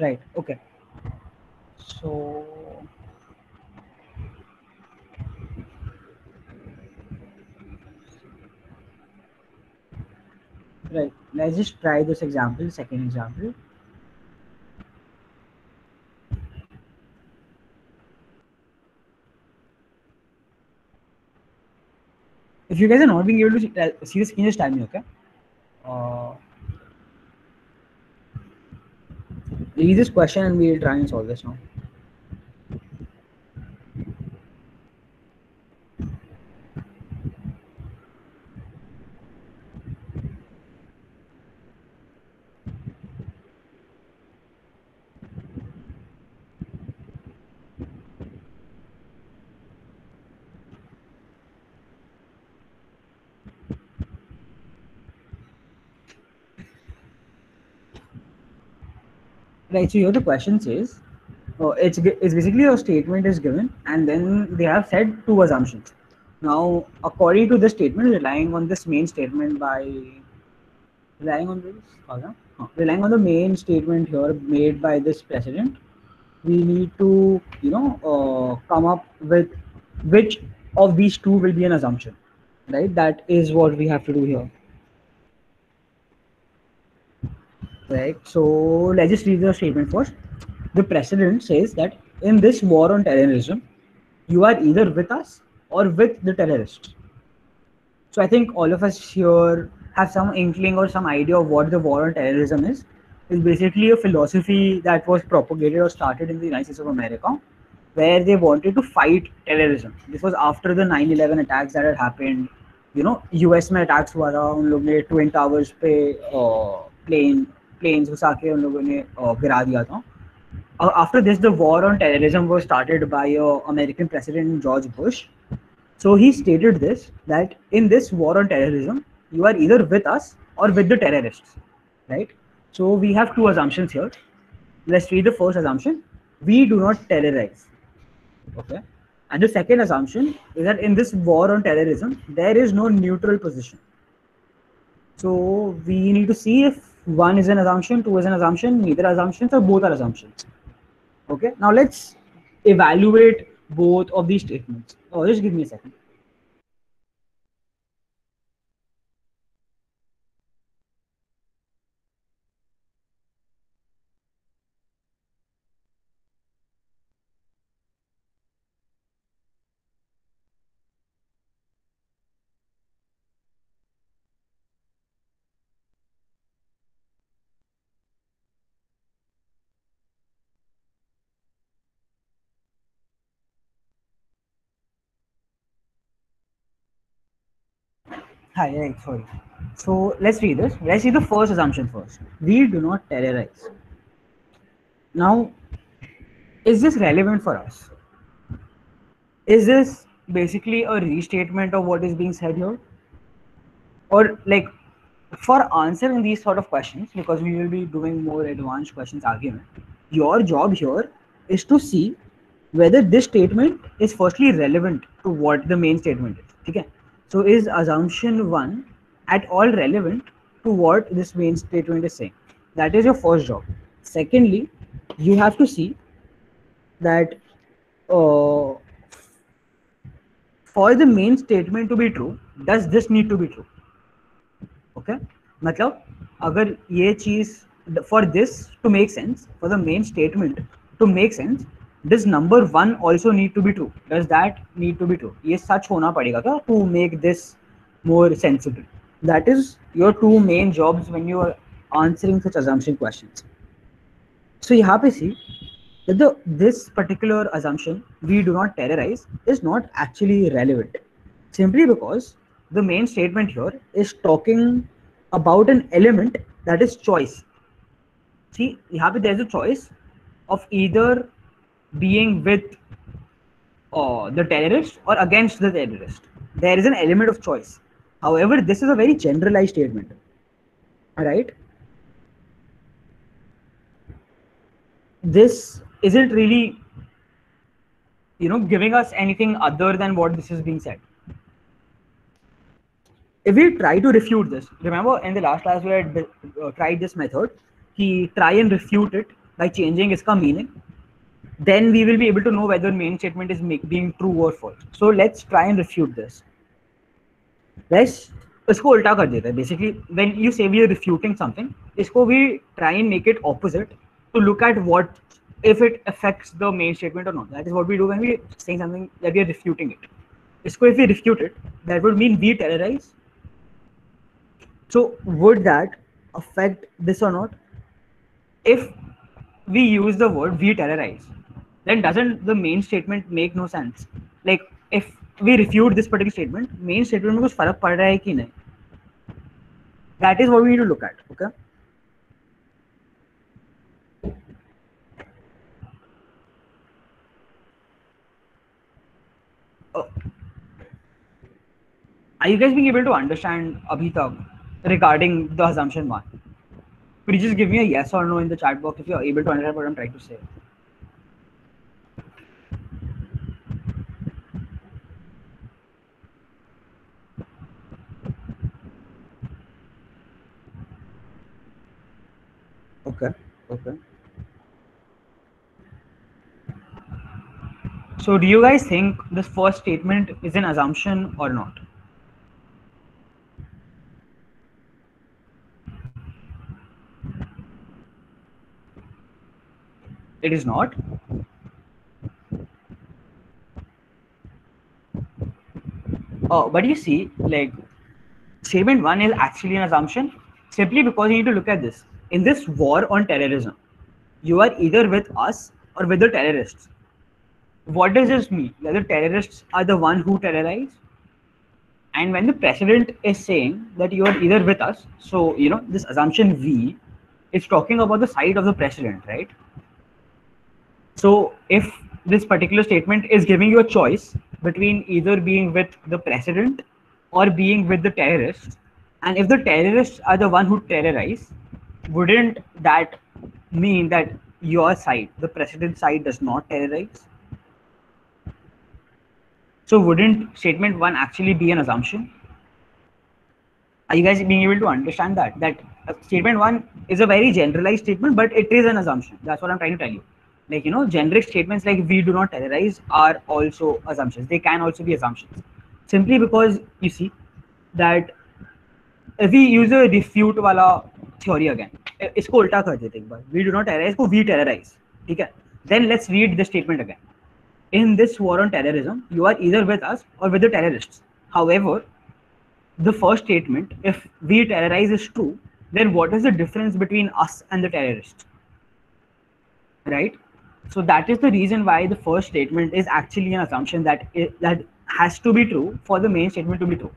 Right. Okay. So, right. Let's just try this example. Second example. If you guys are not being able to see this, can you just tell me? Okay. Uh, Read this question and we'll try and solve this now. Right. So here the question says, it's basically a statement is given, and then they have said two assumptions. Now, according to this statement, relying on this main statement by relying on this, relying on the main statement here made by this president, we need to come up with which of these two will be an assumption, right? That is what we have to do here, right? So let's just read the statement first. The president says that in this war on terrorism, you are either with us or with the terrorists. So I think all of us here have some inkling or some idea of what the war on terrorism is. It's basically a philosophy that was propagated or started in the United States of America, where they wanted to fight terrorism. This was after the 9/11 attacks that had happened. US में attacks हुआ था, उन लोग ने Twin Towers पे planes घुसा के उन लोगों ने गिरा दिया था. After this, the war on terrorism was started by American President George Bush. So he stated this, that in this war on terrorism, you are either with us or with the terrorists, right? So we have two assumptions here. Let's read the first assumption. We do not terrorize. Okay. And the second assumption is that in this war on terrorism, there is no neutral position. So we need to see if one is an assumption, two is an assumption, neither assumptions, or both are assumptions. Okay. Now let's evaluate both of these statements. Oh, just give me a second. Hi, right, sorry. So let's read this. Let's see the first assumption first. We do not terrorize. Now, is this relevant for us? Is this basically a restatement of what is being said here? Or like for answering these sort of questions, because we will be doing more advanced questions argument, your job here is to see whether this statement is firstly relevant to what the main statement is. Okay? So is assumption one at all relevant to what this main statement is saying? That is your first job. Secondly, you have to see that uh, for the main statement to be true, does this need to be true? Okay, मतलब अगर ये चीज for this to make sense, for the main statement to make sense, does number one also need to be true? Does that need to be true? ये सच होना पड़ेगा क्या to make this more sensible? That is your two main jobs when you are answering such assumption questions. So यहाँ पे see that this particular assumption, we do not terrorize, is not actually relevant, simply because the main statement here is talking about an element that is choice. See, यहाँ पे there's a choice of either being with the terrorist or against the terrorist. There is an element of choice. However, this is a very generalized statement, right? This isn't really giving us anything other than what this is being said. If we try to refute this, remember in the last class we had tried this method, he try and refute it by changing its meaning, then we will be able to know whether main statement is being true or false. So let's try and refute this. Let's इसको उल्टा कर देते हैं. Basically, when you say we are refuting something, इसको we try and make it opposite to look at what if it affects the main statement or not. That is what we do when we saying something that we are refuting it. इसको if we refute it, that would mean we terrorize. So would that affect this or not? If we use the word we terrorize, then doesn't the main statement make no sense? Like if we refute this particular statement, main statement में कुछ फर्क पड़ रहा है कि नहीं? That is what we need to look at. Okay. Are you guys being able to understand abhi tak regarding the assumption one? Could you just give me a yes or no in the chat box if you are able to understand what I'm trying to say? Okay. Okay. So do you guys think this first statement is an assumption or not? It is not. Oh, but you see, like statement one is actually an assumption simply because you need to look at this. In this war on terrorism, you are either with us or with the terrorists. What does this mean? That the terrorists are the one who terrorize? And when the president is saying that you are either with us, so this assumption we is talking about the side of the president, right? So if this particular statement is giving you a choice between either being with the president or being with the terrorists, and if the terrorists are the one who terrorize, wouldn't that mean that your side, the president's side, does not terrorize? So wouldn't statement one actually be an assumption? Are you guys being able to understand that? That statement one is a very generalized statement, but it is an assumption. That's what I'm trying to tell you. Like, generic statements like we do not terrorize are also assumptions. They can also be assumptions. Simply because you see that if we use a refute wala theory again, इसको उल्टा कर देते एक बार. We do not terrorize, को we terrorize. ठीक है? Then let's read the statement again. In this war on terrorism, you are either with us or with the terrorists. However, the first statement, if we terrorize, is true, then what is the difference between us and the terrorists? Right? So that is the reason why the first statement is actually an assumption that has to be true for the main statement to be true.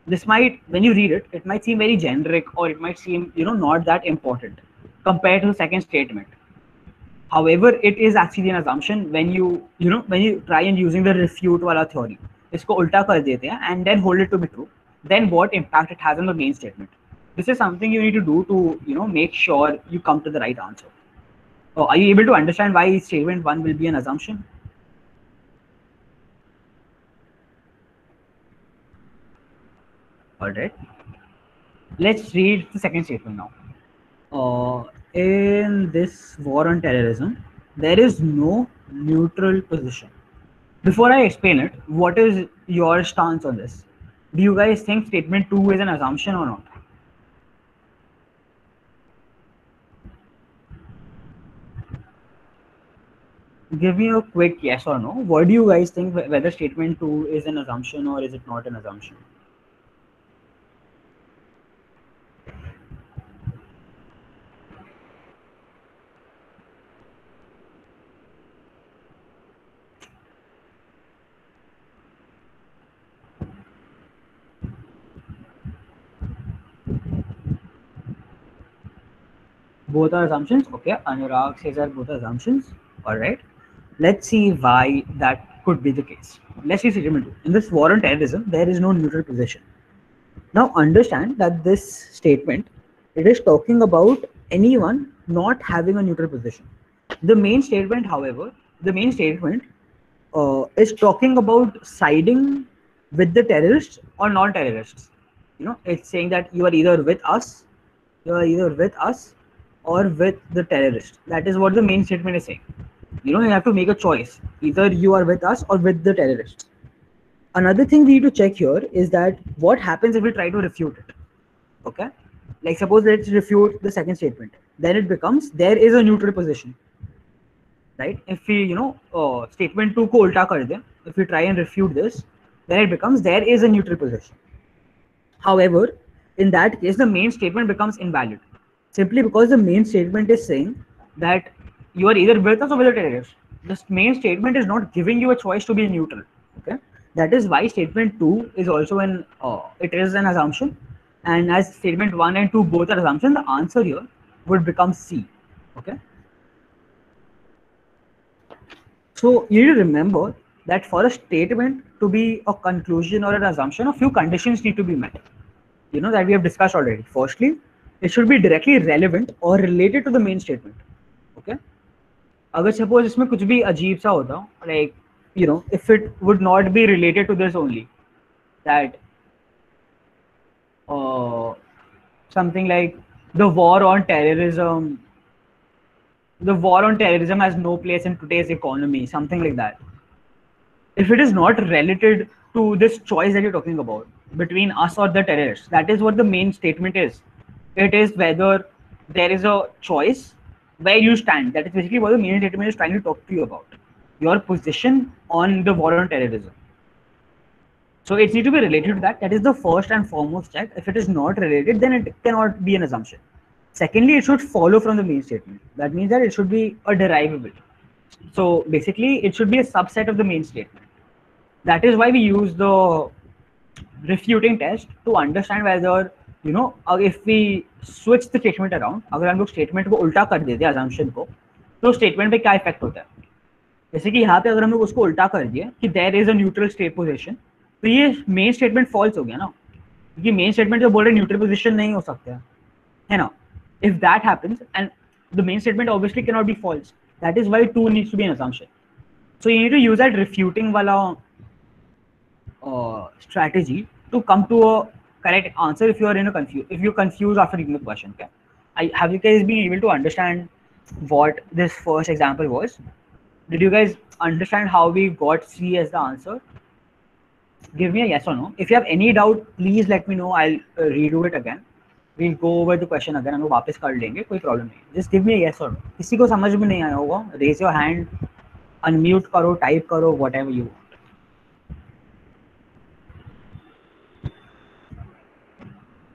This might, when you read it, it might seem very generic, or it might seem, not that important compared to the second statement. However, it is actually an assumption when you try and using the refute wala theory. इसको उल्टा कर देते हैं and then hold it to be true. Then what impact it has on the main statement? This is something you need to do to make sure you come to the right answer. Oh, are you able to understand why statement one will be an assumption? All right. Let's read the second statement now. In this war on terrorism, there is no neutral position. Before I explain it, what is your stance on this? Do you guys think statement 2 is an assumption or not? Give me a quick yes or no. What do you guys think, whether statement 2 is an assumption or is it not an assumption? Both are assumptions. Okay, Anurag says that both are assumptions. All right. Let's see why that could be the case. Let's see statement 2. In this war on terrorism, there is no neutral position. Now understand that this statement, it is talking about anyone not having a neutral position. The main statement, however, is talking about siding with the terrorists or non-terrorists. It's saying that you are either with us or with the terrorist. That is what the main statement is saying. You have to make a choice. Either you are with us or with the terrorists. Another thing we need to check here is that what happens if we try to refute it. Okay? Like suppose let's refute the second statement. Then it becomes there is a neutral position. Right? If we, statement 2 ko ulta kar de, if we try and refute this, then it becomes there is a neutral position. However, in that case, the main statement becomes invalid simply because the main statement is saying that you are either with us or with the terrorist. The main statement is not giving you a choice to be neutral. Okay, that is why statement two is also it is an assumption, and as statement one and two both are assumptions, the answer here would become C. Okay, so you need to remember that for a statement to be a conclusion or an assumption, a few conditions need to be met. That we have discussed already. Firstly, it should be directly relevant or related to the main statement. Okay, अगर suppose इसमें कुछ भी अजीब सा होता, like if it would not be related to this only, that uh, something like the war on terrorism, the war on terrorism has no place in today's economy, something like that. If it is not related to this choice that you're talking about between us or the terrorists, that is what the main statement is. It is whether there is a choice where you stand. That is basically what the main statement is trying to talk to you about. Your position on the war on terrorism. So it needs to be related to that. That is the first and foremost check. If it is not related, then it cannot be an assumption. Secondly, it should follow from the main statement. That means that it should be a derivable. So basically, it should be a subset of the main statement. That is why we use the refuting test to understand whether if we switch the statement around, अगर हम लोग statement को उल्टा कर देते हैं assumption को, तो statement पे क्या effect होता है. जैसे कि यहाँ पे अगर हम लोग उसको उल्टा कर दिए कि there is a neutral state position, तो ये main statement false हो गया ना, क्योंकि main statement जो बोल रहे neutral position नहीं हो सकता है ना. If that happens, and the main statement obviously cannot be false, that is why 2 needs to be an assumption. So you need to use that refuting wala strategy to come to a correct answer if you are if you're confused after reading the question. Okay, have you guys been able to understand what this first example was? Did you guys understand how we got C as the answer? Give me a yes or no. If you have any doubt, please let me know. I'll redo it again. We'll go over the question again. हम लोग वापस कर लेंगे, कोई problem नहीं. Just give me a yes or no. किसी को समझ में नहीं आया होगा, raise your hand, unmute करो, type करो, whatever you want.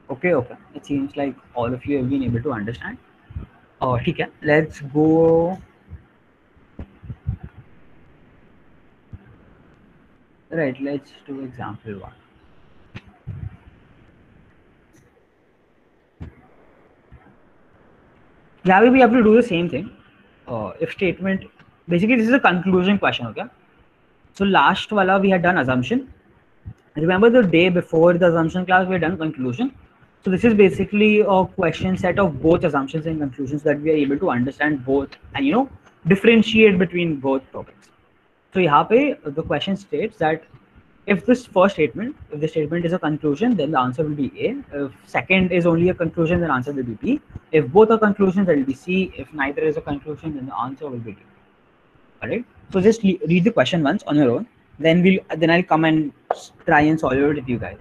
Okay, okay. It seems like all of you have been able to understand. ठीक है. Let's go. Right. Let's do example one. Yeah, we have to do the same thing. If statement, basically this is a conclusion question. Okay. So last wala we had done assumption. Remember the day before the assumption class we had done conclusion. So this is basically a question set of both assumptions and conclusions that we are able to understand both and differentiate between both topics. So यहाँ पे the question states that if this first statement, if the statement is a conclusion, then the answer will be A. If second is only a conclusion, then answer will be B. If both are conclusions, then it will be C. If neither is a conclusion, then the answer will be D. All right. So just read the question once on your own. Then I'll come and try and solve it with you guys.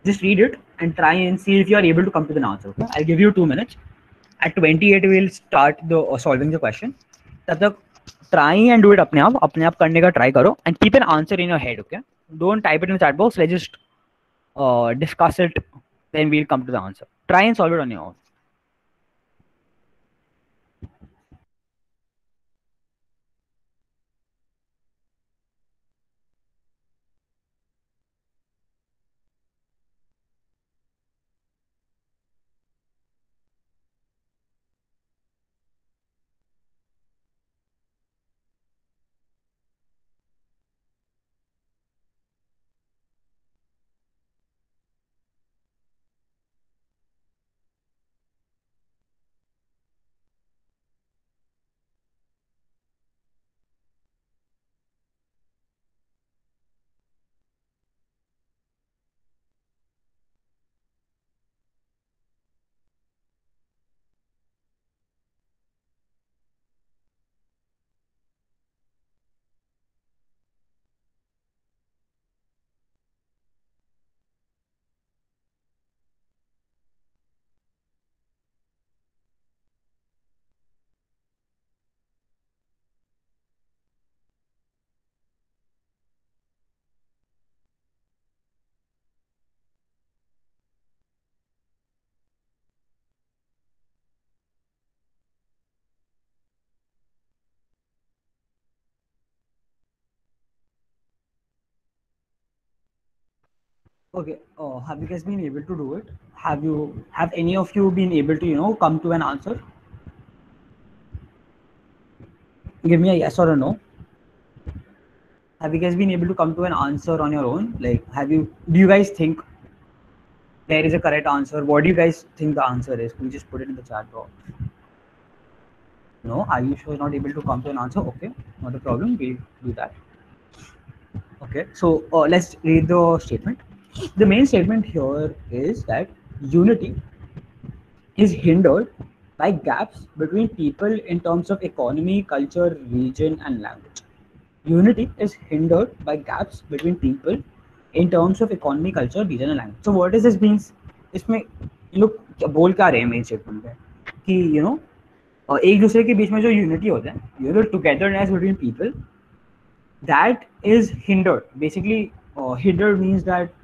Just read it and try and see if you are able to come to the answer. Okay? I'll give you 2 minutes. At 28, we'll start the solving the question. तब तक try and do it अपने आप करने का try करो and keep an answer in your head. Okay, don't type it in the chat box. Let's just discuss it, then we'll come to the answer. Try and solve it on your own. Okay, have you guys been able to do it? Have any of you been able to, come to an answer? Give me a yes or a no. Have you guys been able to come to an answer on your own? Like, do you guys think there is a correct answer? What do you guys think the answer is? Can you just put it in the chat box? No, are you sure not able to come to an answer? Okay, not a problem. We'll do that. Okay, so let's read the statement. The main statement here is that unity is hindered by gaps between people in terms of economy, culture, region, and language. Unity is hindered by gaps between people in terms of economy, culture, region, and language. So what is this means? इसमें लोग बोल क्या रहे हैं main statement में कि एक दूसरे के बीच में जो यूनिटी होता है togetherness between people that is hindered. Basically, hindered means that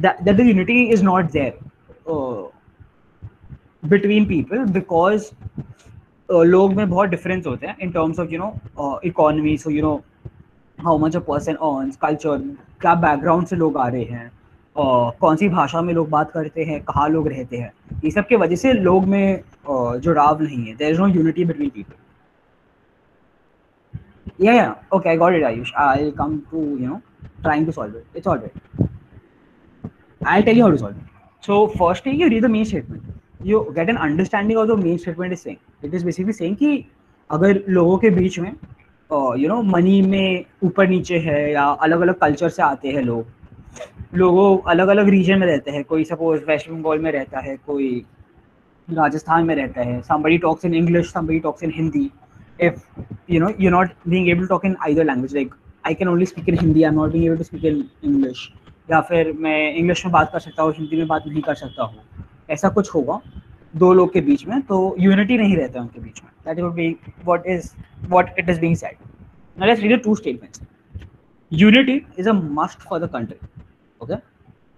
that the unity is not there uh, between people because लोग में बहुत डिफरेंस होते हैं in terms of economy. So how much a person earns, culture, क्या background से लोग आ रहे हैं, कौन सी भाषा में लोग बात करते हैं, कहाँ लोग रहते हैं, ये सब के वजह से लोग में जुड़ाव नहीं है. There is no unity between people. Yeah. Okay, I got it, Ayush. I'll come to trying to solve it. It's all right. I'll tell you how to solve it. So firstly, you read the main statement. You get an understanding of the main statement is saying. It is basically saying कि अगर लोगों के बीच में money में ऊपर नीचे है या अलग अलग कल्चर से आते हैं लोगों अलग अलग रीजन में रहते हैं. कोई सपोज वेस्ट बंगाल में रहता है, कोई राजस्थान में रहता है. Somebody talks in English, somebody talks in Hindi. If you're not being able to talk in either language, like I can only speak in Hindi, I'm not being able to speak in English. या फिर मैं English में बात कर सकता हूँ, हिंदी में बात नहीं कर सकता हूँ, ऐसा कुछ होगा दो लोग के बीच में, तो यूनिटी नहीं रहता है उनके बीच में. That would be what it is being said. Now let's read the two statements. Unity is a must for the country. Okay,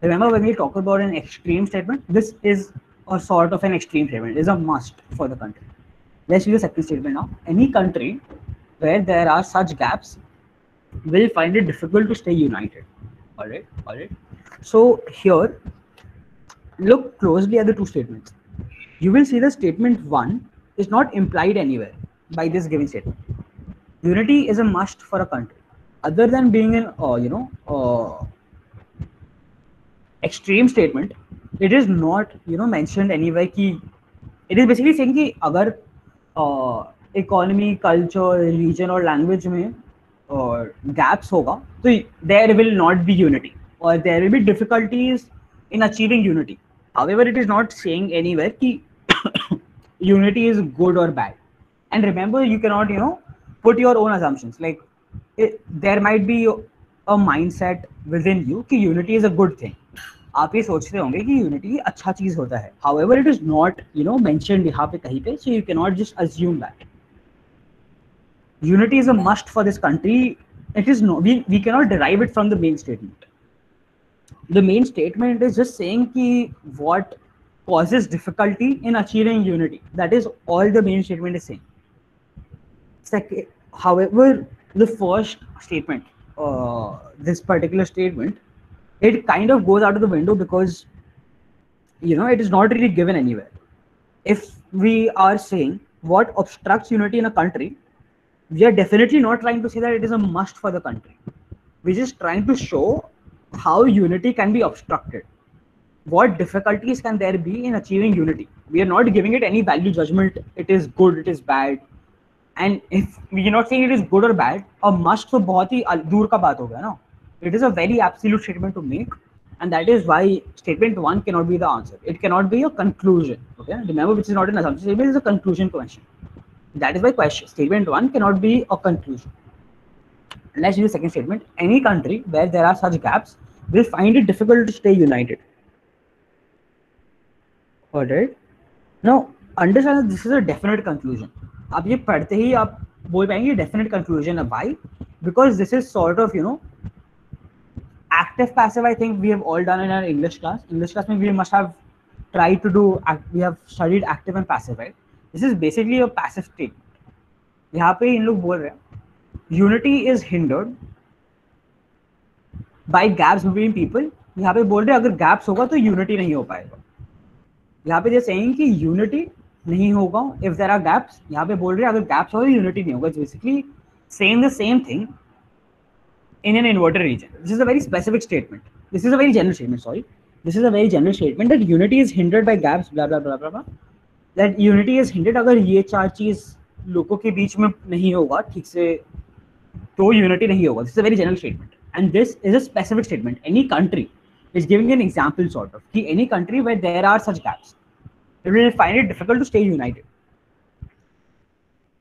remember when we talk about an extreme statement, this is a sort of an extreme statement. It is a must for the country. Let's read the second statement now. Any country where there are such gaps will find it difficult to stay united. All right. So here, look closely at the two statements. You will see the statement 1 is not implied anywhere by this given statement. Unity is a must for a country. Other than being an extreme statement, it is not mentioned anywhere. Ki it is basically saying कि अगर economy, culture, region और language में gaps होगा, तो there will not be unity or there will be difficulties in achieving unity. However, it is not saying anywhere कि unity is good or bad. And remember, you cannot put your own assumptions. Like there might be a mindset within you कि unity is a good thing. आप ये सोचते होंगे कि unity अच्छा चीज होता है. However, it is not mentioned यहाँ पे कहीं पे, so you cannot just assume that. Unity is a must for this country. It is no, we cannot derive it from the main statement. The main statement is just saying कि what causes difficulty in achieving unity. That is all the main statement is saying. Second, however, the first statement, this particular statement, it kind of goes out of the window because it is not really given anywhere. If we are saying what obstructs unity in a country, we are definitely not trying to say that it is a must for the country. We're just trying to show how unity can be obstructed. What difficulties can there be in achieving unity? We are not giving it any value judgment. It is good, it is bad. And if we are not saying it is good or bad, a must तो बहुत ही दूर का बात हो गया ना. It is a very absolute statement to make, and that is why statement 1 cannot be the answer. It cannot be a conclusion. Okay, remember, which is not an assumption. Statement is a conclusion question. That is why question statement 1 cannot be a conclusion. Let's read the second statement. Any country where there are such gaps will find it difficult to stay united. Alright. Now understand that this is a definite conclusion. आप ये पढ़ते ही आप बोल पाएंगे definite conclusion. Why? Because this is sort of active passive. I think we have all done in our English class. English class we must have tried to do. We have studied active and passive, right? This is basically a passive statement. यहाँ पे इन लोग बोल रहे हैं unity is hindered by gaps between people यहाँ पे बोल रहे हैं अगर गैप्स होगा तो यूनिटी नहीं हो पाएगा। यहाँ पे जैसे सेइंग कि यूनिटी नहीं होगा इफ देयर आर गैप्स, यहाँ पे बोल रहे हैं अगर गैप्स हो तो यूनिटी नहीं होगा। Basically saying the same thing in an inverted region. This is a very specific statement. This is a very general statement, sorry. This is a very general statement that unity is hindered by gaps, blah blah blah blah blah. That unity is hindered अगर ये चार चीज लोगों के बीच में नहीं होगा ठीक से तो unity नहीं होगा. This is a very general statement and this is a specific statement. Any country is giving an example sort of कि any country where there are such gaps, it will find it difficult to stay united.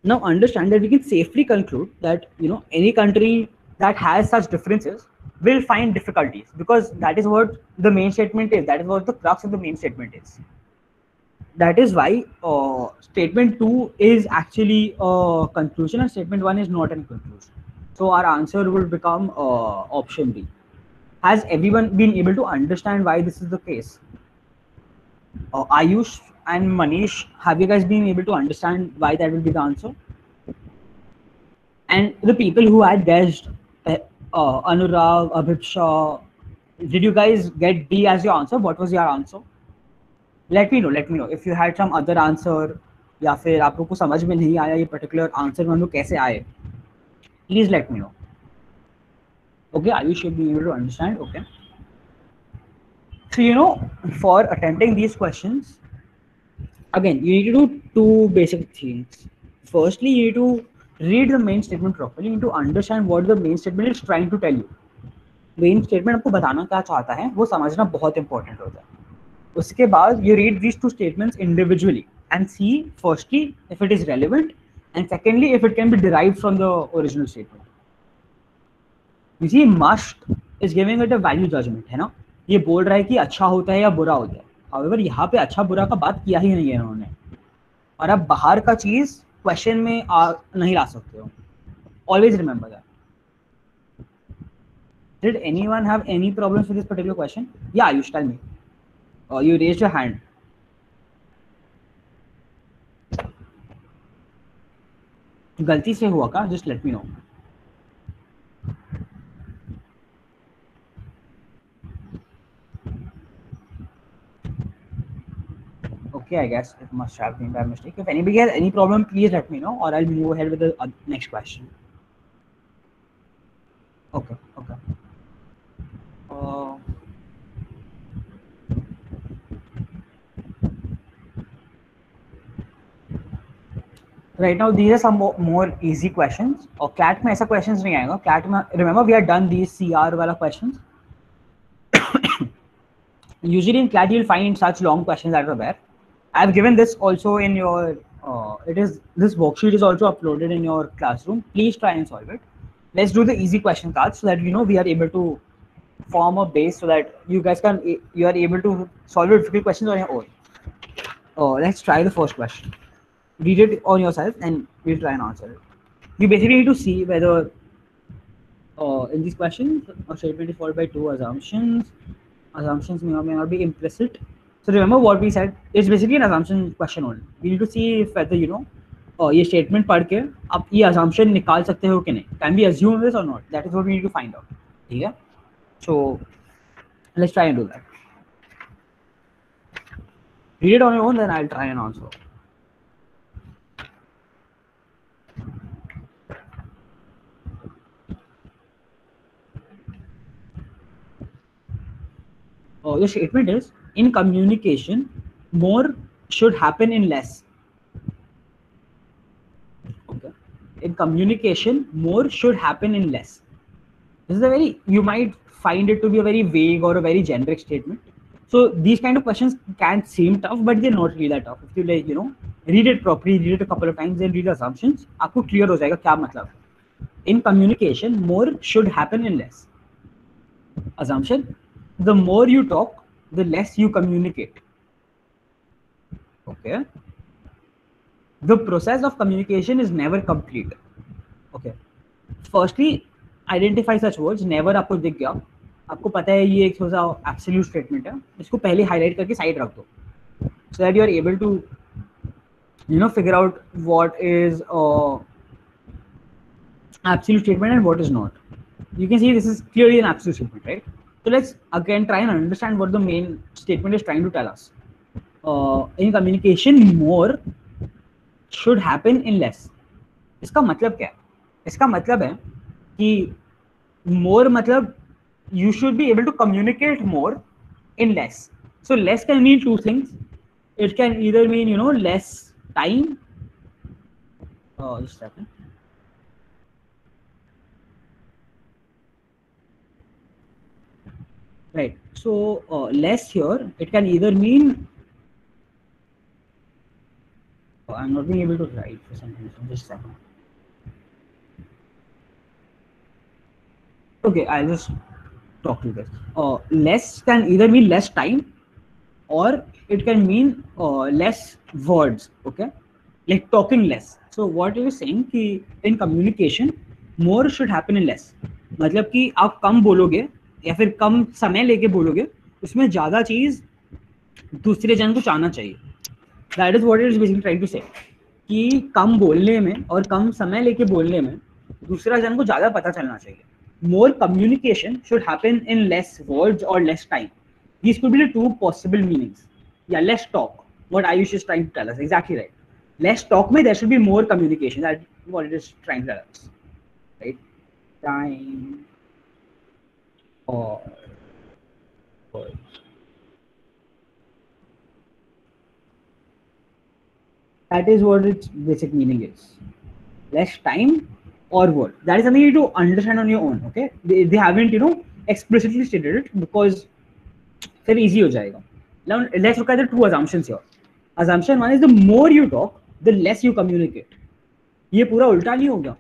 Now understand that we can safely conclude that any country that has such differences will find difficulties, because that is what the main statement is, that is what the crux of the main statement is. That is why statement 2 is actually a conclusion and statement 1 is not a conclusion. So our answer will become option B. Has everyone been able to understand why this is the case? Ayush and Manish, have you guys been able to understand why that will be the answer? And the people who had guessed Anurag, Abhipsha, did you guys get B as your answer? What was your answer? Let me know if you had some other answer या फिर आप लोग को समझ में नहीं आया ये particular answer हम लोग कैसे आए. Please let me know. Okay, Ayush should be able to understand. Okay. So for attempting these questions, again you need to do two basic things. Firstly, you need to read the main statement properly. You need to understand what the main statement is trying to tell you. Main statement आपको बताना क्या चाहता है वो समझना बहुत important होता है. उसके बाद you read these two statements individually and see firstly if it is relevant and secondly if it can be derived from the original statement. You see, must is giving it a value judgment, है ना. ये बोल रहा है कि अच्छा होता है या बुरा होता है. However, यहाँ पे अच्छा बुरा का बात किया ही नहीं है इन्होंने, और अब बाहर का चीज क्वेश्चन में नहीं ला सकते हो. Always remember that. Did anyone have any problems with this particular question? Yeah, Ayush, tell me. You raised your hand. गलती से हुआ का? Just let me know. Okay, I guess it must have been by mistake. If anybody has any problem, please let me know, or I'll move ahead with the next question. Okay. Right now, these are some more easy questions. और CLAT में ऐसा questions नहीं आएगा. CLAT में remember we have done these CR वाला questions. Usually in CLAT you'll find such long questions that are there. I've given this also in your. This worksheet is also uploaded in your classroom. Please try and solve it. Let's do the easy question cards so that we are able to form a base so that you are able to solve difficult questions on your own. Let's try the first question. Read it on yourself and we'll try and answer it. You basically need to see whether in these questions a statement is followed by two assumptions. Assumptions may or may not be implicit. So remember what we said. It's basically an assumption question only. We need to see if whether ये statement पढ़ के आप ये assumption निकाल सकते हो कि नहीं. Can we assume this or not? That is what we need to find out. ठीक है? So let's try and do that. Read it on your own, then I'll try and answer. The statement is, in communication, more should happen in less. Okay. In communication, more should happen in less. This is you might find it to be a very vague or a very generic statement. So these kind of questions can seem tough, but they're not really that tough. If you read it properly, read it a couple of times, then read the assumptions, आपको clear हो जाएगा क्या मतलब. In communication, more should happen in less. Assumption: the more you talk, the less you communicate. Okay. The process of communication is never complete. Okay. Firstly, identify such words. Never आपको दिख गया, आपको पता है ये एक थोड़ा सा एब्सोल्यूट स्टेटमेंट है, इसको पहले हाईलाइट करके साइड रख दो, so that you are able to figure out what is absolute statement and what is not. You can see this is clearly an absolute statement, right? So let's again try and understand what the main statement is trying to tell us. In communication, more should happen in less. इसका मतलब क्या है? इसका मतलब है कि more मतलब you should be able to communicate more in less. So less can mean two things. It can either mean, you know, less time. Just a second. Right. So less here, it can either mean I'm not being able to write for some reason. Just a second. Okay, I'll just talk to you guys. Less can either mean less time, or it can mean less words. Okay, like talking less. So what you're saying कि in communication more should happen in less. मतलब कि आप कम बोलोगे या फिर कम समय लेके बोलोगे, उसमें ज्यादा चीज दूसरे जन को चाहना चाहिए. That is what it is basically trying to say. कि कम बोलने में और कम समय लेके बोलने में दूसरा जन को ज्यादा पता चलना चाहिए. More communication should happen in less words or less time. These could be the two possible meanings. Yeah, less talk. What Ayush is trying to tell us. Exactly right. Less talk में there should be more communication. That's what it is trying to tell us. Right? Time or words. That is what its basic meaning is. Less time or word. That is something you need to understand on your own. Okay, they haven't, you know, explicitly stated it because फिर easy हो जाएगा. Now let's look at the two assumptions here. Assumption one is the more you talk, the less you communicate. ये पूरा उल्टा नहीं होगा.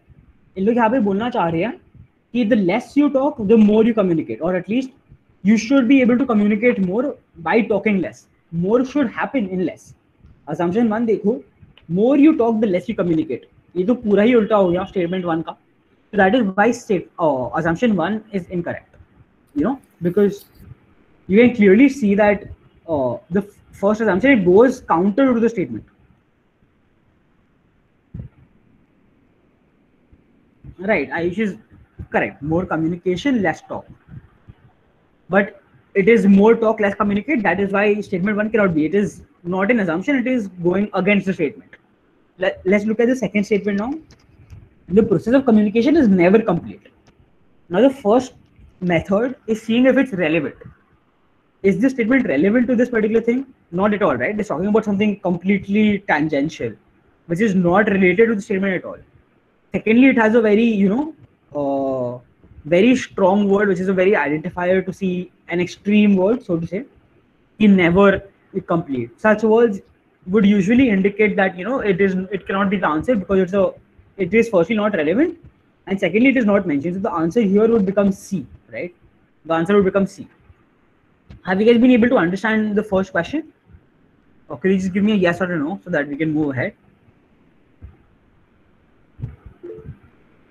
इन लोग यहाँ पे बोलना चाह रहे हैं कि the less you talk, the more you communicate, or at least you should be able to communicate more by talking less. More should happen in less. Assumption one देखो, more you talk, the less you communicate. ये तो पूरा ही उल्टा हो गया statement one का. So that is why assumption one is incorrect. You know, because you can clearly see that the first assumption, it goes counter to the statement. Right, Ayush is correct. More communication, less talk. But it is more talk, less communicate. That is why statement one cannot be. It is not an assumption. It is going against the statement. Let's look at the second statement now. The process of communication is never complete. Now the first method is seeing if it's relevant. Is this statement relevant to this particular thing? Not at all, right? It's talking about something completely tangential, which is not related to the statement at all. Secondly, it has a very, you know, very strong word, which is a very identifier to see an extreme word, so to say. Never complete. Such words would usually indicate that, you know, it cannot be the answer because it is firstly not relevant, and secondly it is not mentioned. So the answer here would become C, right? The answer would become C. Have you guys been able to understand the first question? Or could you just give me a yes or a no so that we can move ahead?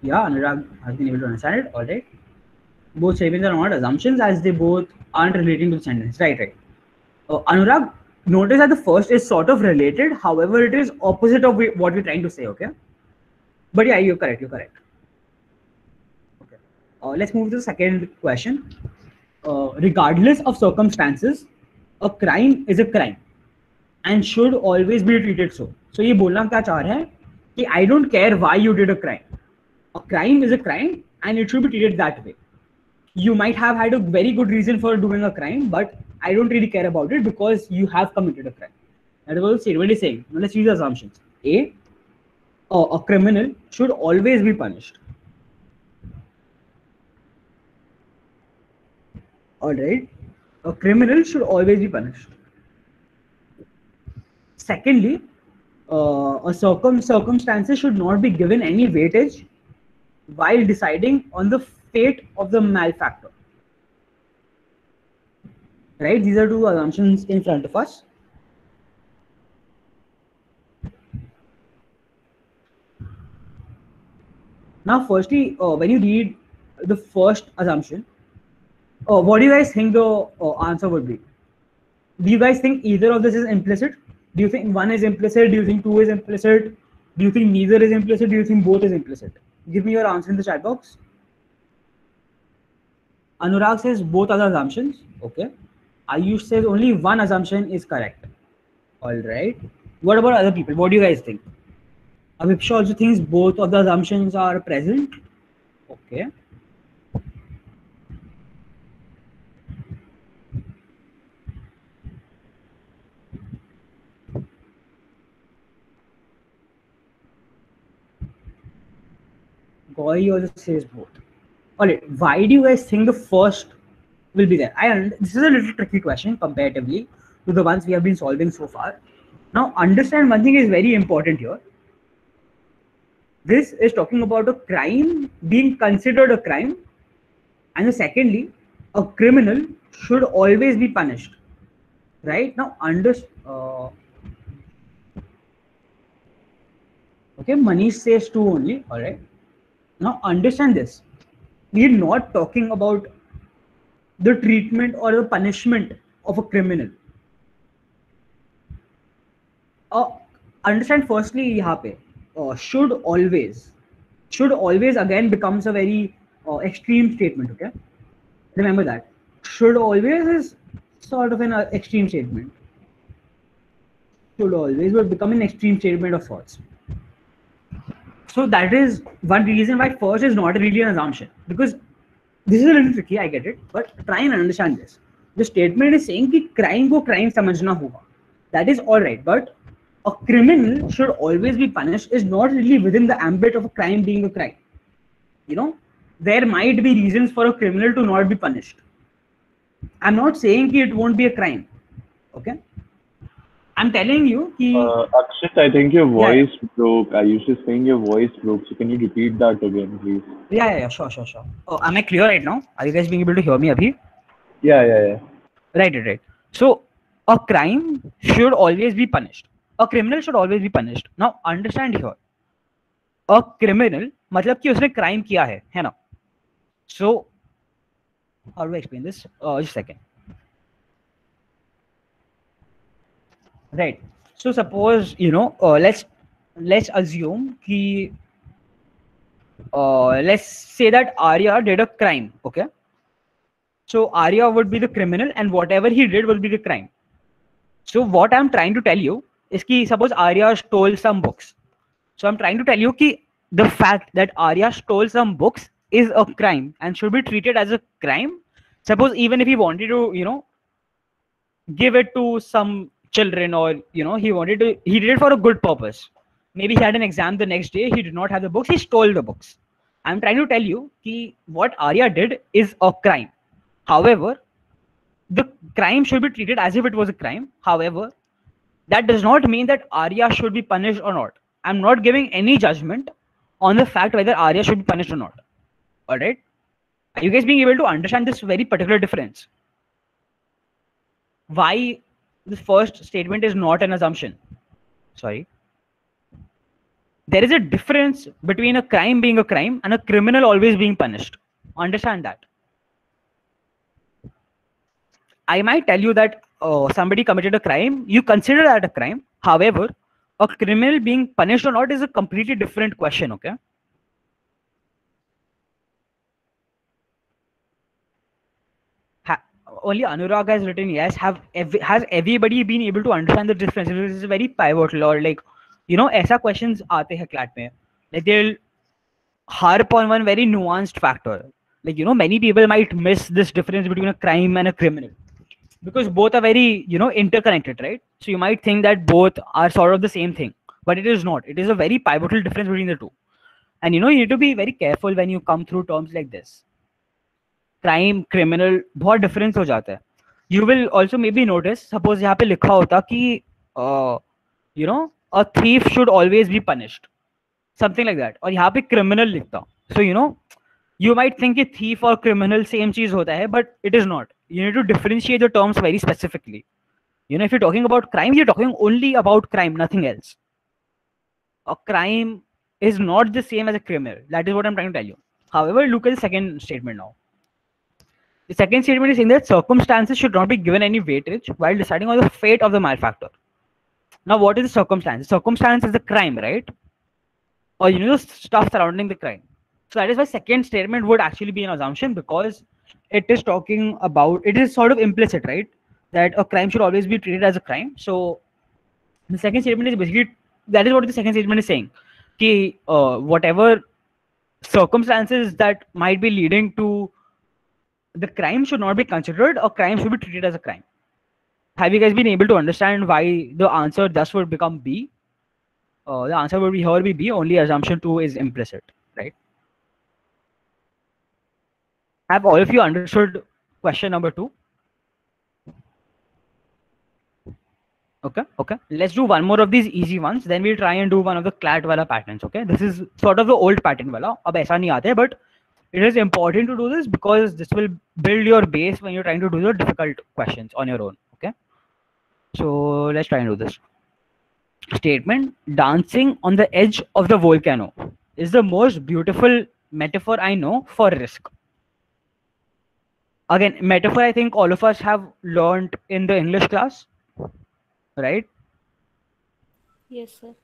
Yeah, Anurag has been able to understand it. All right. Both statements are not assumptions as they both aren't relating to the sentence. Right. Anurag, notice that the first is sort of related. However, it is opposite of what we're trying to say. Okay. But yeah, you're correct. Okay. Let's move to the second question. Regardless of circumstances, a crime is a crime and should always be treated so. So ये बोलना क्या चाह रहा है कि I don't care why you did a crime. A crime is a crime and it should be treated that way. You might have had a very good reason for doing a crime, but I don't really care about it because you have committed a crime. That is what the statement is saying. Now let's use the assumptions. A criminal should always be punished. All right. A criminal should always be punished. Secondly, circumstances should not be given any weightage while deciding on the fate of the malefactor. Right? These are two assumptions in front of us. Now, firstly, when you read the first assumption, what do you guys think the answer would be? Do you guys think either of this is implicit? Do you think one is implicit? Do you think two is implicit? Do you think neither is implicit? Do you think both is implicit? Give me your answer in the chat box. Anurag says both are the assumptions. Okay. Ayush says only one assumption is correct. All right. What about other people? What do you guys think? Abhiksha also thinks both of the assumptions are present. Okay. Goy also says both. Alright, why do you guys think the first will be there? This is a little tricky question comparatively to the ones we have been solving so far. Now, understand one thing is very important here. This is talking about a crime being considered a crime, and secondly, a criminal should always be punished. Right now, okay, Manish says two only. All right. Now, understand this. We are not talking about the treatment or the punishment of a criminal. Understand firstly यहाँ पे should always again becomes a very extreme statement. Okay, remember that should always is sort of an extreme statement. Should always will become an extreme statement of sorts. So that is one reason why first is not really an assumption, because this is a little tricky, I get it, but try and understand this. The statement is saying that crime को crime समझना होगा. That is all right, but a criminal should always be punished is not really within the ambit of a crime being a crime. You know, there might be reasons for a criminal to not be punished. I'm not saying that it won't be a crime. Okay. I'm telling you Akshit, I think your voice broke. I used to saying your voice broke. So can you repeat that again, please? Yeah. Sure. Oh, am I clear right now? Are you guys being able to hear me, Abhi? Yeah. Right. So a crime should always be punished. A criminal should always be punished. Now understand here. A criminal मतलब कि उसने crime किया है ना? So how do I explain this? Just a second. Right. So suppose let's assume कि let's say that Arya did a crime. Okay. So Arya would be the criminal, and whatever he did will be the crime. So what I'm trying to tell you is कि suppose Arya stole some books. So I'm trying to tell you कि the fact that Arya stole some books is a crime and should be treated as a crime. Suppose even if he wanted to, give it to some children, or he did it for a good purpose. Maybe he had an exam the next day, he did not have the books, he stole the books. I'm trying to tell you कि what Arya did is a crime. However, the crime should be treated as if it was a crime. However, that does not mean that Arya should be punished or not. I'm not giving any judgment on the fact whether Arya should be punished or not. All right? Are you guys being able to understand this very particular difference? Why the first statement is not an assumption? Sorry. There is a difference between a crime being a crime and a criminal always being punished. Understand that. I might tell you that somebody committed a crime, you consider that a crime. However, a criminal being punished or not is a completely different question. Okay. Only Anurag has written yes. Has everybody been able to understand the difference? This is very pivotal, or ऐसा questions आते हैं CLAT में. Like they'll harp on one very nuanced factor. Like many people might miss this difference between a crime and a criminal, because both are very interconnected, right? So you might think that both are sort of the same thing, but it is not. It is a very pivotal difference between the two, and you need to be very careful when you come through terms like this. Crime, criminal, बहुत difference हो जाता है. You will also maybe notice, suppose यहाँ पे लिखा होता कि a thief should always be punished, something like that, और यहाँ पे criminal लिखता. So you might think a thief or criminal same चीज होता है, but it is not. You need to differentiate the terms very specifically. If you're talking about crime, you're talking only about crime, nothing else. A crime is not the same as a criminal. That is what I'm trying to tell you. However, look at the second statement now. The second statement is saying that circumstances should not be given any weightage while deciding on the fate of the malefactor. Now, what is the circumstance? Circumstance is the crime, right? Or the stuff surrounding the crime. So that is why second statement would actually be an assumption, because it is talking about, it is sort of implicit, right? That a crime should always be treated as a crime. So the second statement is basically, that is what the second statement is saying. Ki, whatever circumstances that might be leading to the crime should not be considered, or crime should be treated as a crime. Have you guys been able to understand why the answer thus would become B? The answer would be here be B, only assumption 2 is implicit, right? Have all of you understood question number 2? Okay. Let's do one more of these easy ones. Then we'll try and do one of the CLAT wala patterns. Okay. This is sort of the old pattern wala. Ab aisa nahi aata hai, but it is important to do this because this will build your base when you're trying to do the difficult questions on your own. Okay. So let's try and do this. Statement: dancing on the edge of the volcano is the most beautiful metaphor I know for risk. Again, metaphor I think all of us have learned in the English class, right? Yes, sir.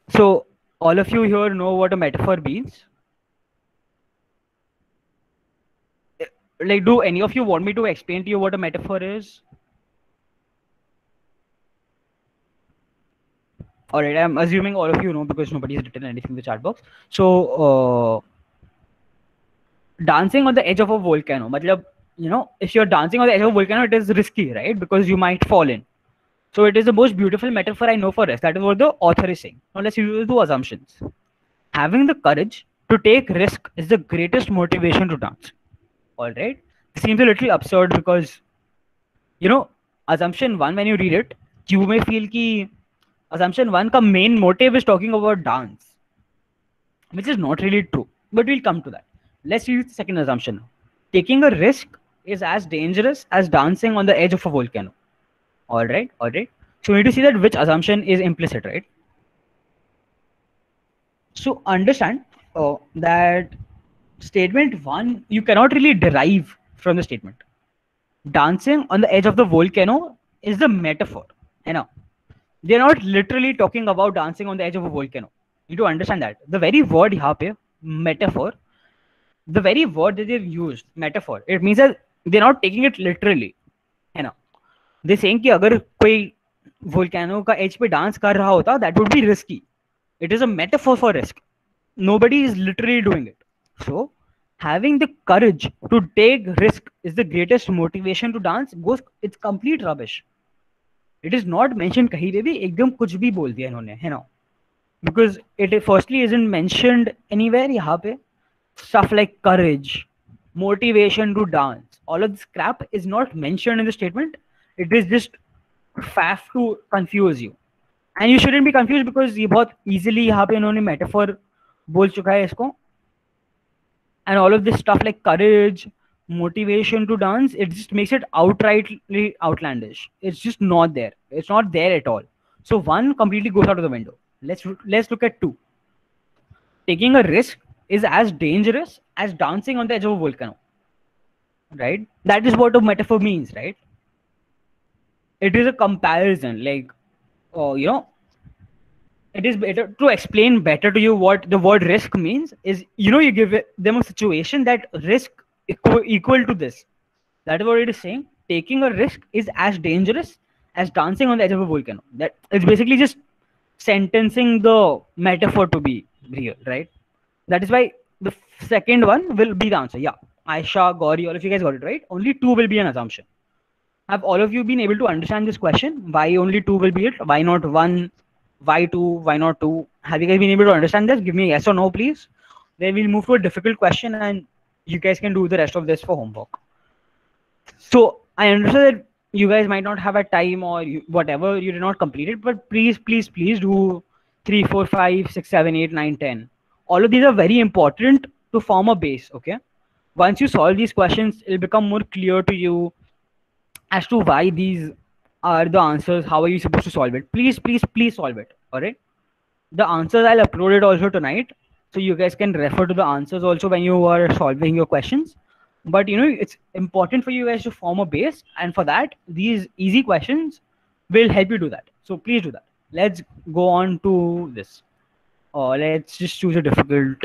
So all of you here know what a metaphor means. Like, do any of you want me to explain to you what a metaphor is? All right, I'm assuming all of you know because nobody has written anything in the chat box. So dancing on the edge of a volcano, matlab, you know, if you're dancing on the edge of a volcano, it is risky, right? Because you might fall in. So it is the most beautiful metaphor I know for risk. That is what the author is saying. Now let's use two assumptions. Having the courage to take risk is the greatest motivation to dance. All right. It seems a little absurd because, you know, assumption 1, when you read it, you may feel ki assumption 1 ka main motive is talking about dance, which is not really true. But we'll come to that. Let's use the second assumption. Taking a risk is as dangerous as dancing on the edge of a volcano. All right. So we need to see that which assumption is implicit, right? So understand that statement 1, you cannot really derive from the statement. Dancing on the edge of the volcano is the metaphor. You know, they're not literally talking about dancing on the edge of a volcano. You need to understand that. The very word here pe, metaphor, the very word that they've used, metaphor, it means that they're not taking it literally. You know, they're saying कि अगर कोई volcano का edge पे dance कर रहा होता, that would be risky. It is a metaphor for risk. Nobody is literally doing it. So having the courage to take risk is the greatest motivation to dance. It's complete rubbish. It is not mentioned कहीं पे भी, एकदम कुछ भी बोल दिया इन्होंने, है ना? Because it firstly isn't mentioned anywhere यहाँ पे. Stuff like courage, motivation to dance, all of this crap is not mentioned in the statement. It is just faff to confuse you. And you shouldn't be confused because ये बहुत easily यहाँ पे इन्होंने metaphor बोल चुका है इसको. And all of this stuff like courage, motivation to dance, it just makes it outrightly outlandish. It's just not there. It's not there at all. So 1 completely goes out of the window. Let's look at 2. Taking a risk is as dangerous as dancing on the edge of a volcano. Right? That is what a metaphor means, right? It is a comparison, like, you know, it is better to explain better to you what the word risk means is, you know, you give them a situation that risk equal to this. That is what it is saying. Taking a risk is as dangerous as dancing on the edge of a volcano. That it's basically just sentencing the metaphor to be real, right? That is why the second one will be the answer. Yeah, Aisha, Gauri, all of you guys got it right. Only 2 will be an assumption. Have all of you been able to understand this question? Why only 2 will be it? Why not 1? Why 2? Why not 2? Have you guys been able to understand this? Give me a yes or no, please. Then we'll move to a difficult question and you guys can do the rest of this for homework. So I understand that you guys might not have a time or whatever, you did not complete it, but please do 3, 4, 5, 6, 7, 8, 9, 10. All of these are very important to form a base, okay? Once you solve these questions, it'll become more clear to you as to why these are the answers. How are you supposed to solve it? Please solve it. All right. The answers I'll upload it also tonight, so you guys can refer to the answers also when you are solving your questions. But you know, it's important for you guys to form a base, and for that, these easy questions will help you do that. So please do that. Let's go on to this. Let's just choose a difficult.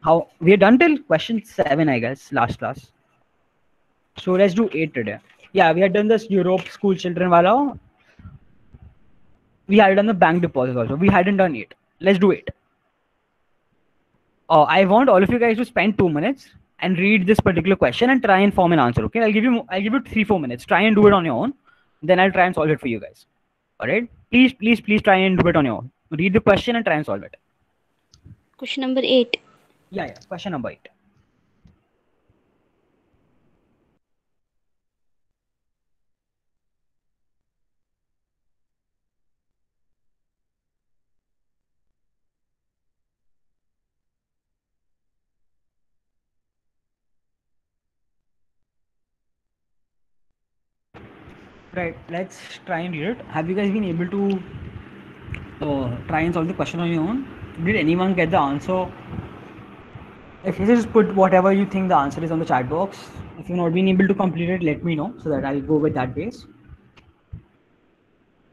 How we are done till question 7, I guess, last class. So let's do 8 today. Yeah, we had done this Europe school children wala. We had done the bank deposits also. We hadn't done 8. Let's do 8. I want all of you guys to spend 2 minutes and read this particular question and try and form an answer. Okay, I'll give you 3-4 minutes. Try and do it on your own. Then I'll try and solve it for you guys. All right. Please try and do it on your own. Read the question and try and solve it. Question number 8. Yeah. Question number 8. Right. Let's try and read it. Have you guys been able to try and solve the question on your own? Did anyone get the answer? If you just put whatever you think the answer is on the chat box. If you've not been able to complete it, let me know so that I'll go with that base.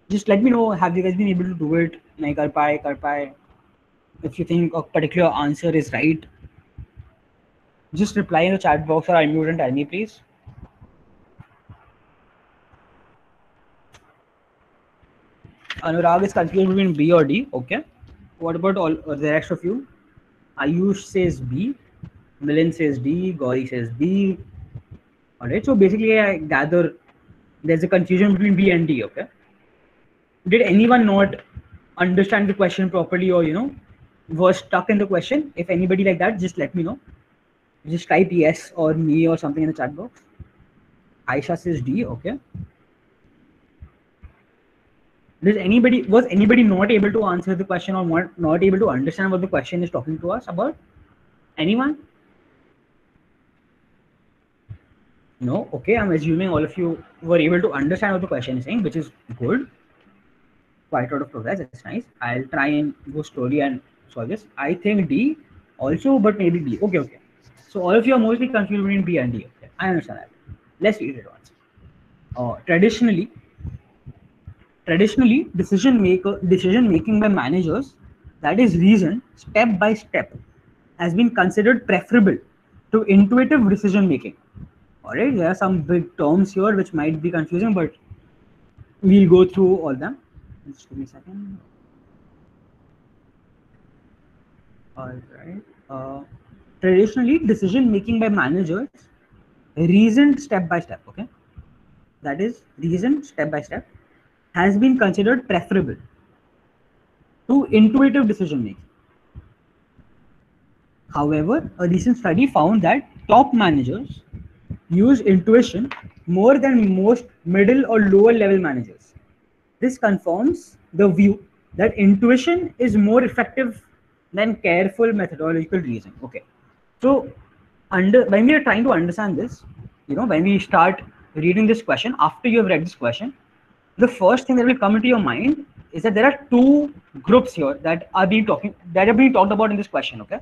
Just let me know, have you guys been able to do it? Nahi kar paaye. If you think a particular answer is right, just reply in the chat box or unmute and tell me, please. Anurag is confused between B or D. Okay. What about all the rest of you? Ayush says B. Milind says D. Gauri says B. Alright. So basically, I gather there's a confusion between B and D. Okay. Did anyone not understand the question properly, or was stuck in the question? If anybody like that, just let me know. Just type yes or me or something in the chat box. Aisha says D. Okay. Was anybody not able to answer the question or not able to understand what the question is talking to us about? Anyone? No? Okay, I'm assuming all of you were able to understand what the question is saying, which is good. Quite a lot of progress. That's nice. I'll try and go slowly and solve this. I think D also, but maybe B. Okay. So all of you are mostly confused between B and D. Okay, I understand that. Let's read it once. Traditionally, decision making by managers that is reasoned step by step has been considered preferable to intuitive decision making. All right, there are some big terms here which might be confusing, but we'll go through all them. Just give me a second. All right. Traditionally, decision making by managers reasoned step by step. Okay, that is reasoned step by step has been considered preferable to intuitive decision making. However, a recent study found that top managers use intuition more than most middle or lower level managers. This confirms the view that intuition is more effective than careful methodological reasoning. Okay, so when we are trying to understand this, when we start reading this question, after you have read this question, the first thing that will come into your mind is that there are two groups here that are being talked about in this question. Okay,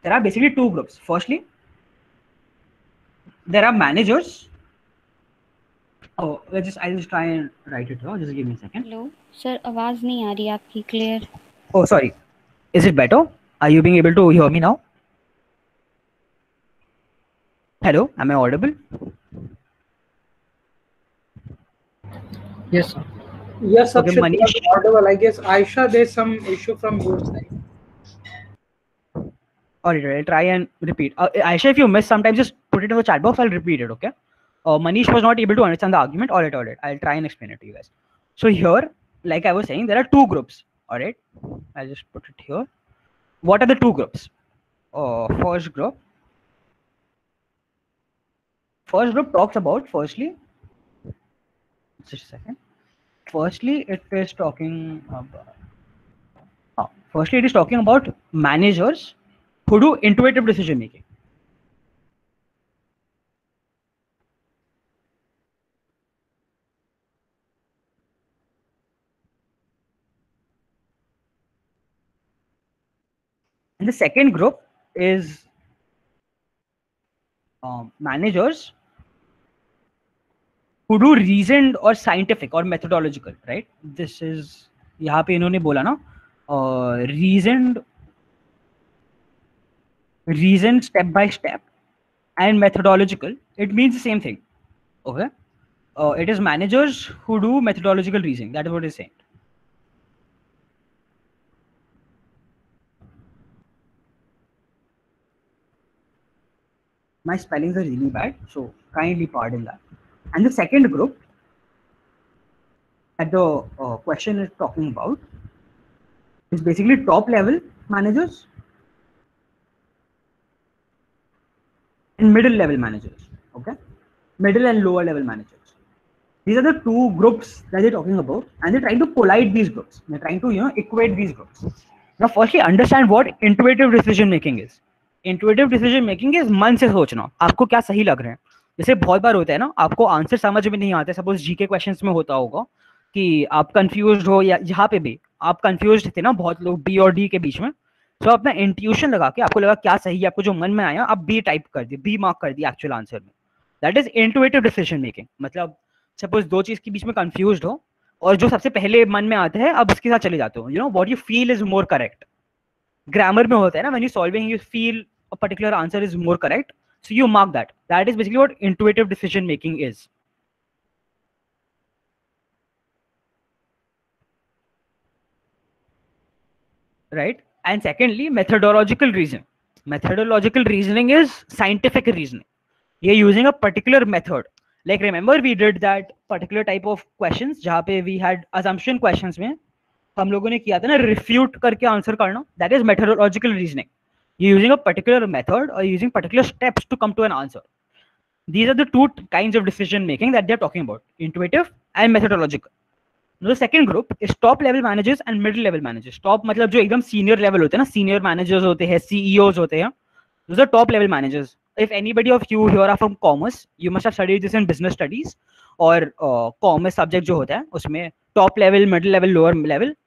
there are basically two groups. Firstly, there are managers. I'll just try and write it here. Just give me a second. Hello, sir. आवाज नहीं आ रही आपकी clear. Oh, sorry. Is it better? Are you being able to hear me now? Hello, am I audible? Yes, sir. Yes, Okay, Akshat, Manish. you are audible. I guess Aisha, there's some issue from your side. Alright, I'll try and repeat. Aisha, if you miss, sometimes just put it in the chat box. I'll repeat it. Okay. Manish was not able to understand the argument. Alright. I'll try and explain it to you guys. So here, like I was saying, there are two groups. Alright. I'll just put it here. What are the two groups? First group talks about, firstly, just a second. Firstly, it is talking about managers who do intuitive decision making. And the second group is managers who do reasoned or scientific or methodological, right? This is यहाँ पे इन्होंने बोला ना reasoned step by step and methodological, it means the same thing. Okay. It is managers who do methodological reasoning. That is what it's saying. My spellings are really bad, so kindly pardon that. And the second group that the question is talking about is basically top level managers and middle level managers. Okay, middle and lower level managers. These are the two groups that they're talking about, and they're trying to collide these groups. They're trying to equate these groups. Now, firstly, understand what intuitive decision making is. Intuitive decision making is मन से सोचना आपको क्या सही लग रहा है. जैसे बहुत बार होता है ना, आपको आंसर समझ में नहीं आते. सपोज जीके क्वेश्चंस में होता होगा कि आप कंफ्यूज हो, या यहाँ पे भी आप कंफ्यूज थे ना, बहुत लोग बी और डी के बीच में. तो अपना इंट्यूशन लगा के आपको लगा क्या सही है, आपको जो मन में आया आप बी टाइप कर दिए, बी मार्क कर दिया एक्चुअल आंसर में. That is intuitive decision making. मतलब सपोज दो चीज के बीच में कंफ्यूज हो और जो सबसे पहले मन में आता है अब उसके साथ चले जाते हो. You know what you feel is more correct. Grammar में होता है ना, when you solving you feel a particular answer is more correct, so you mark that. That is basically what intuitive decision making is. Right? And secondly, methodological reasoning. Methodological reasoning is scientific reasoning. You're using a particular method. Like remember we did that particular type of questions जहाँ पे we had assumption questions में हम लोगों ने किया था ना refute करके आंसर करना. That is methodological reasoning. You're using a particular method or using particular steps to come to an answer. These are the two kinds of decision making that they're talking about, intuitive and methodological. Now the second group is top level managers and middle level managers. Top मतलब जो एकदम senior level होते हैं ना, senior managers होते हैं, CEOs होते हैं. Those are top level managers. If anybody of you here are from commerce, you must have studied this in business studies. और commerce subject जो होता है उसमें top level, middle level, lower level.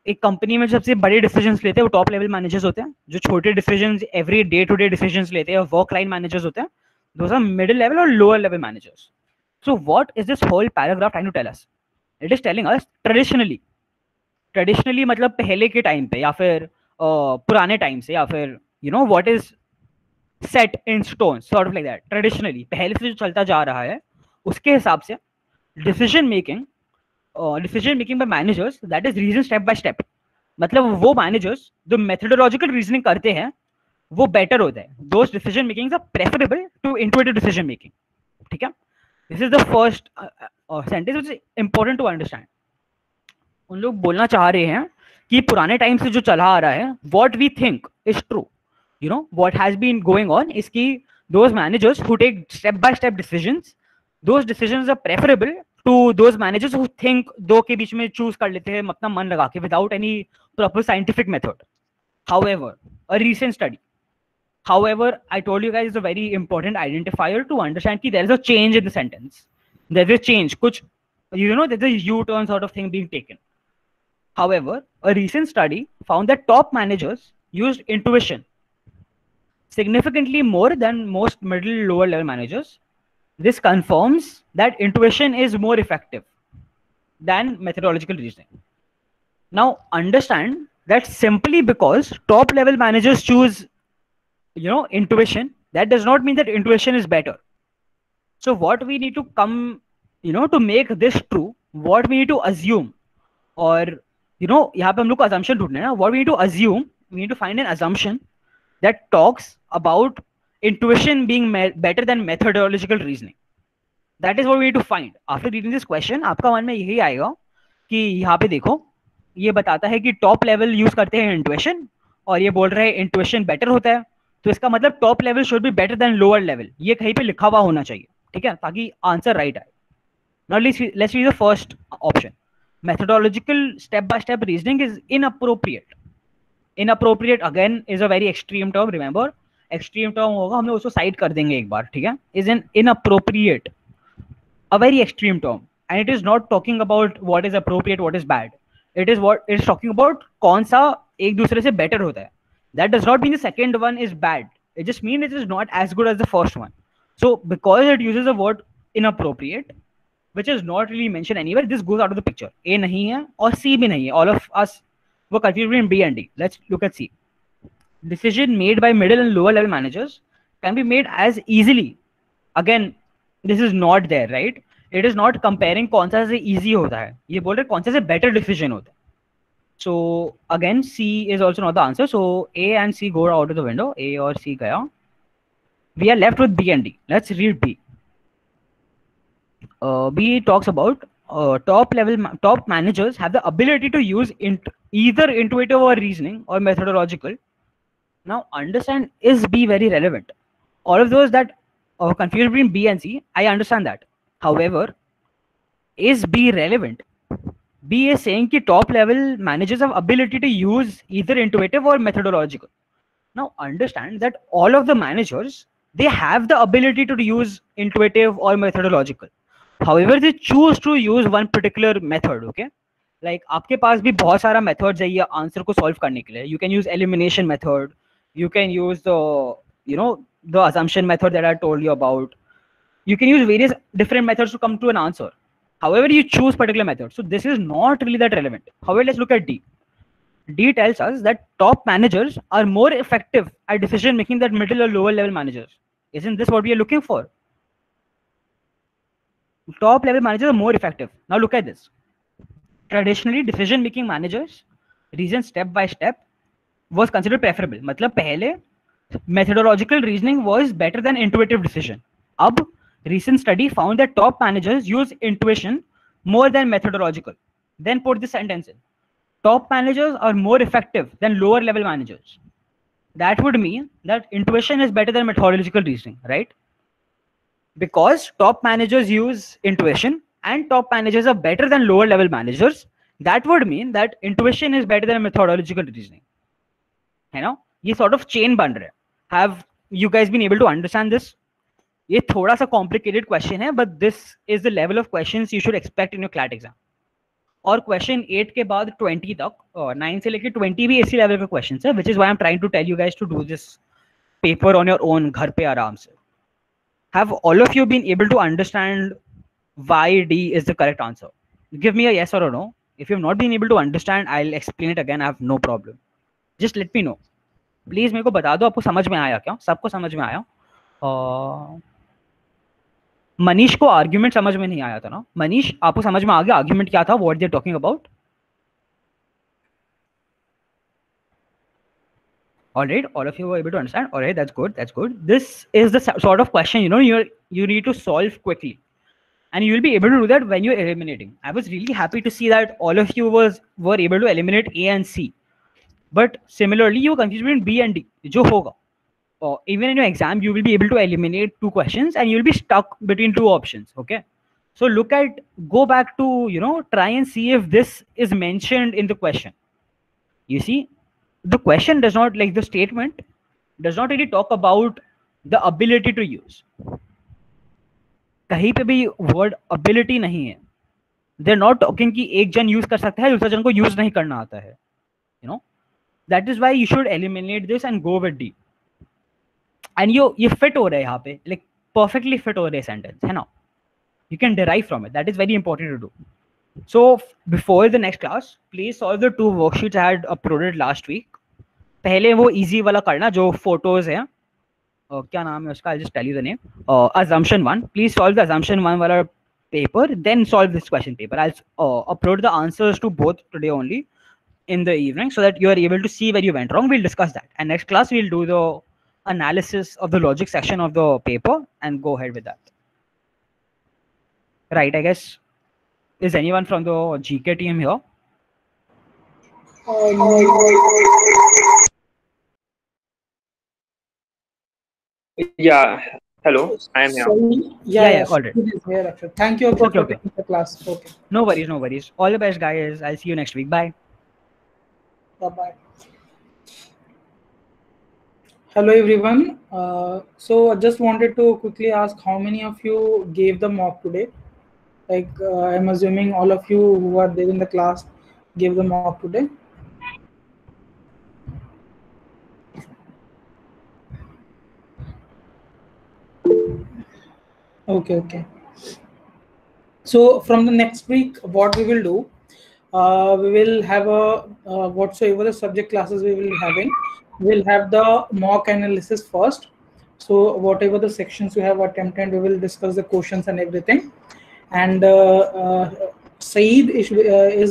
एक कंपनी में सबसे बड़े डिसीजंस लेते हैं वो टॉप लेवल मैनेजर्स होते हैं. जो छोटे decisions every day to day decisions लेते हैं वर्क लाइन मैनेजर्स होते हैं. दोस आर मिडिल लेवल और lower level managers. So what is this whole paragraph trying to tell us? It is telling us traditionally मतलब पहले के time पे या फिर पुराने टाइम से या फिर what is set in stone sort of like that. Traditionally पहले से जो चलता जा रहा है उसके हिसाब से decision making by managers, that is reason step by step. मतलब वो managers जो methodological reasoning करते हैं वो better होता है. Those decision makings are preferable to intuitive decision making. ठीक है? This is the first sentence which is important to understand. उन लोग बोलना चाह रहे हैं कि पुराने टाइम से जो चला आ रहा है what we think is true. What has been going on is कि those managers who take step by step decisions, those decisions are preferable to those managers who think दो के बीच में choose कर लेते हैं अपना मन लगा के without any proper scientific method. However, a recent study, I told you guys is a very important identifier to understand कि there is a change in the sentence. There is a change. कुछ there's a U-turn sort of thing being taken. However, a recent study found that top managers used intuition significantly more than most middle lower level managers. This confirms that intuition is more effective than methodological reasoning. Now understand that simply because top level managers choose intuition, that does not mean that intuition is better. So what we need to come to make this true, what we need to assume, or यहाँ पे हम लोग को assumption ढूंढना है ना. What we need to assume, we need to find an assumption that talks about intuition being better than methodological reasoning. That is what we need to find. After reading this question, आपका मन में यही आएगा कि यहाँ पे देखो ये बताता है कि टॉप लेवल यूज करते हैं इंट्यूशन और ये बोल रहे हैं इंट्यूशन बेटर होता है, तो इसका मतलब top level should be better than lower level. ये कहीं पे लिखा हुआ होना चाहिए, ठीक है, ताकि आंसर राइट आए. Now let's read the first option. Methodological step by step reasoning is inappropriate. Inappropriate again is a very extreme term. Remember, extreme term होगा, हम लोग उसको साइड कर देंगे एक बार, ठीक है. Is an inappropriate, a very extreme term, and it is not talking about what is appropriate, what is bad. It is talking about कौन सा एक दूसरे से better होता है. That does not mean the second one is bad. It just means it is not as good as the first one. So because it uses the word inappropriate, which is not really mentioned anywhere, this goes out of the picture. A नहीं है और C भी नहीं है. All of us were confused between B and D. Let's look at C. Decision made by middle and lower level managers can be made as easily. Again, this is not there, right? It is not comparing कौन सा से easy होता है, ये बोल रहे कौन सा से better decision होता है. So again, C is also not the answer. So A and C go out of the window. A or C gaya. We are left with B and D. Let's read B. B talks about top managers have the ability to use either intuitive or reasoning or methodological. Now understand, is B very relevant? All of those that are confused between B and C, I understand that. However, is B relevant? B is saying that top level managers have ability to use either intuitive or methodological. Now understand that all of the managers, they have the ability to use intuitive or methodological. However, they choose to use one particular method. Okay, like आपके पास भी बहुत सारा methods है ये answer को solve करने के लिए. You can use elimination method. You can use the assumption method that I told you about. You can use various different methods to come to an answer. However, you choose particular method. So this is not really that relevant. However, let's look at D. D tells us that top managers are more effective at decision making than middle or lower level managers. Isn't this what we are looking for? Top level managers are more effective. Now look at this. Traditionally, decision making managers reason step by step was considered preferable. मतलब पहले methodological reasoning was better than intuitive decision. अब recent study found that top managers use intuition more than methodological. Then put this sentence in. Top managers are more effective than lower level managers. That would mean that intuition is better than methodological reasoning, right? Because top managers use intuition and top managers are better than lower level managers, that would mean that intuition is better than methodological reasoning. You know, ये sort of chain बन रहा है. Have you guys been able to understand this? ये थोड़ा सा complicated question है, but this is the level of questions you should expect in your CLAT exam. और question 8 के बाद 20 तक 9 से लेके 20 भी इसी लेवल के क्वेश्चंस है, which is why I'm trying to tell you guys to do this paper on your own घर पे आराम से. Have all of you been able to understand why D is the correct answer? Give me a yes or a no. If you have not been able to understand, I'll explain it again. I have no problem. Just let me know. Please मेरे को बता दो आपको समझ में आया क्या? सबको समझ में आया? मनीष को आर्ग्यूमेंट समझ में नहीं आया था ना? मनीष, आपको समझ में आ गया आर्ग्यूमेंट क्या था? What they are talking about? All right, all of you were able to understand. All right, that's good. That's good. This is the sort of question you need to solve quickly, and you will be able to do that when you're eliminating. I was really happy to see that all of you were able to eliminate A and C, but similarly, you were confused between B and D. जो होगा, or even in your exam, you will be able to eliminate 2 questions, and you will be stuck between 2 options. Okay, so go back to try and see if this is mentioned in the question. You see, the question does not, like the statement does not really talk about the ability to use. कहीं पे भी word ability नहीं है. They're not talking कि एक जन use कर सकता है, दूसरा जन को use नहीं करना आता है. That is why you should eliminate this and go with D. And ये fit हो रहा है यहाँ पे, like perfectly fit हो रहा है sentence, है ना? You can derive from it. That is very important to do. So before the next class, please solve the 2 worksheets I had uploaded last week. पहले वो easy वाला करना जो photos है. क्या नाम है उसका? I'll just tell you the name. Assumption 1. Please solve the assumption 1 वाला paper. Then solve this question paper. I'll upload the answers to both today only in the evening so that you are able to see where you went wrong. We'll discuss that. And next class we'll do the analysis of the logic section of the paper and go ahead with that. Right, I guess. Is anyone from the GK team here? Yeah. Hello, I am here. Yeah. All right. Here, thank you for Okay. taking the class. Okay. No worries, no worries. All the best, guys. I'll see you next week. Bye. Bye-bye. Hello, everyone. So I just wanted to quickly ask how many of you gave the mock today? Like, I'm assuming all of you who are there in the class gave the mock today. Okay. So from the next week, what we will do, we will have whatsoever the subject classes we will be having, we'll have the mock analysis first. So whatever the sections you have attempted, we will discuss the questions and everything. And Saeed is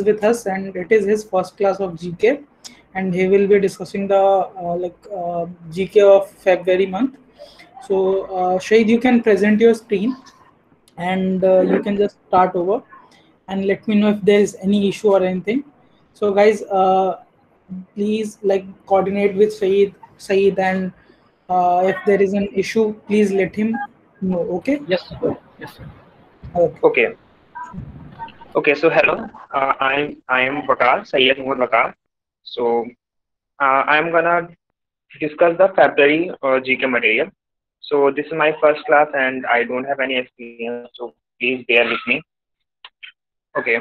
with us, and it is his first class of GK, and he will be discussing the GK of February month. So Saeed, you can present your screen, and you can just start over, and let me know if there is any issue or anything. So guys, please like coordinate with Saeed, and if there is an issue, please let him know. Okay. Yes, sir. Yes, sir. Okay. Okay. So hello, I am Bakar Syed Mohammad Bakar. So I'm gonna discuss the February GK material. So this is my first class, and I don't have any experience. So please bear with me. Okay.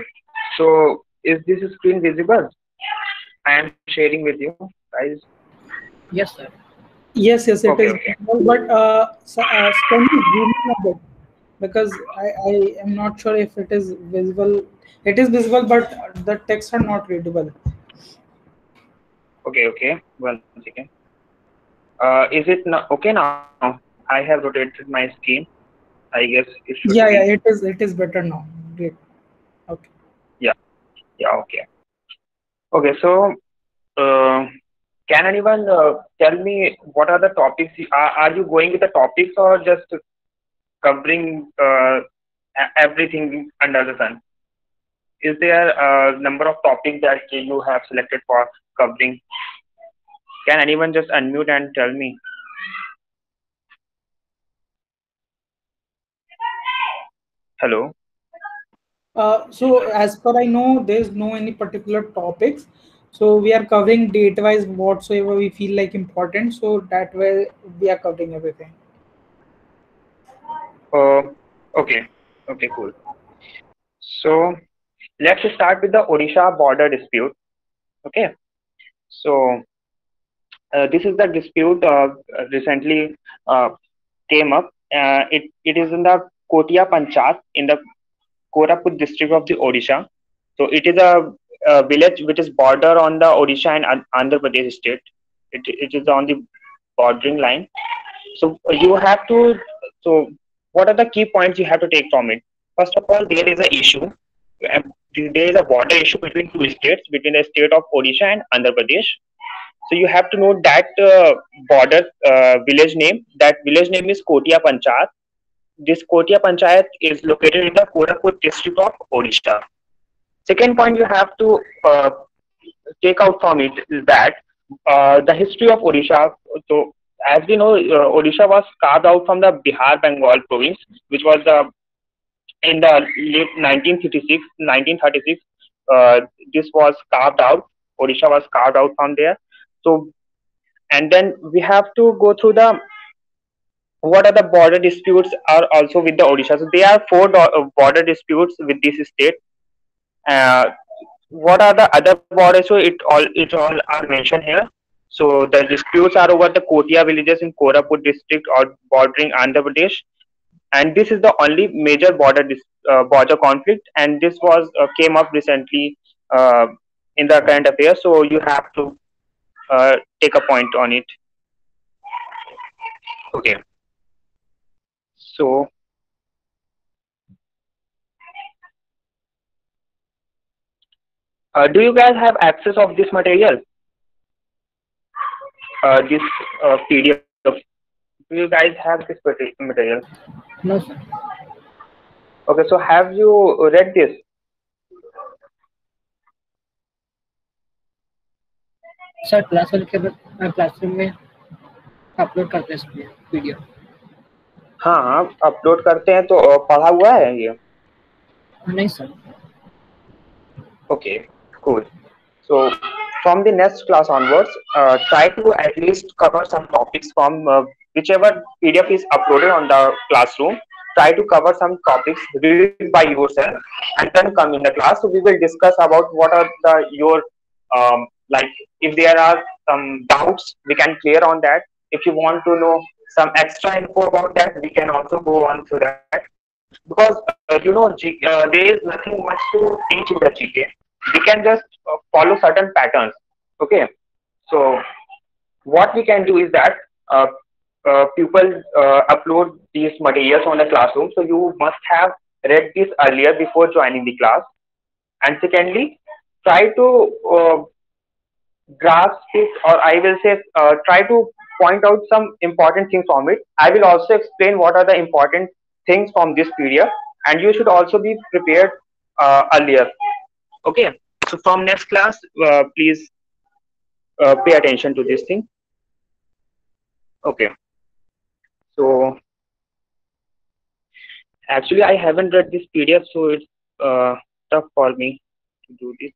So is this screen visible? I am sharing with you guys. Yes, sir. Yes, it Okay. is Okay. visible, but can you zoom in a bit, because I am not sure if it is visible. It is visible, but the text are not readable. Okay. Okay. One second. Is it not okay now? I have rotated my screen. I guess it should be. Yeah, it is better now. Great. Okay. Yeah. Yeah. Okay. Okay. So, uh, can anyone tell me what are the topics? Are you going with the topics or just covering everything under the sun? Is there a number of topics that you have selected for covering? Can anyone just unmute and tell me? Hello. So as per I know, there's no any particular topics. So we are covering date-wise whatsoever we feel like important. So that way we are covering everything. Uh, okay. Okay. Cool. So let's start with the Odisha border dispute. Okay. So this is the dispute recently uh, came up. It is in the Kotia Panchat in the Koraput district of the Odisha. So it is a village which is border on the Odisha and Andhra Pradesh state. It is on the bordering line. So you have to. So what are the key points you have to take from it? First of all, there is a issue. There is a border issue between two states, between the state of Odisha and Andhra Pradesh. So you have to know that border village name. That village name is Kotia Panchat. This Kotia Panchayat is located in the Koraput district of Odisha. Second point you have to take out from it is that the history of Odisha. So as we know, Odisha was carved out from the Bihar Bengal province, which was in the late 1936, 1936. This was carved out. Odisha was carved out from there. So and then we have to go through the what are the border disputes are also with the Odisha. So there are four border disputes with this state. Uh, what are the other borders? So it all are mentioned here. So the disputes are over the Kotia villages in Koraput district or bordering Andhra Pradesh, and this is the only major border conflict. And this was came up recently uh, in the current affairs. So you have to take a point on it. Okay. So do you guys have access of this material? This PDF. Do you guys have this material? No, sir. Okay, so have you read this? Sir classroom में upload करते हैं video. हाँ upload करते हैं तो पढ़ा हुआ है ये? नहीं sir. Okay, cool. So from the next class onwards, try to at least cover some topics from whichever PDF is uploaded on the classroom. Try to cover some topics, read it by yourself, and then come in the class. So we will discuss about what are your like if there are some doubts, we can clear on that. If you want to know some extra info about that, we can also go on to that. Because there is nothing much to teach in the GK. We can just follow certain patterns. Okay, so what we can do is that pupils upload these materials on the classroom, so you must have read this earlier before joining the class. And secondly, try to grasp it, or I will say, try to point out some important things from it. I will also explain what are the important things from this PDF, and you should also be prepared earlier. Okay, so from next class, please pay attention to this thing. Okay, so actually I haven't read this PDF, so it's tough for me to do this.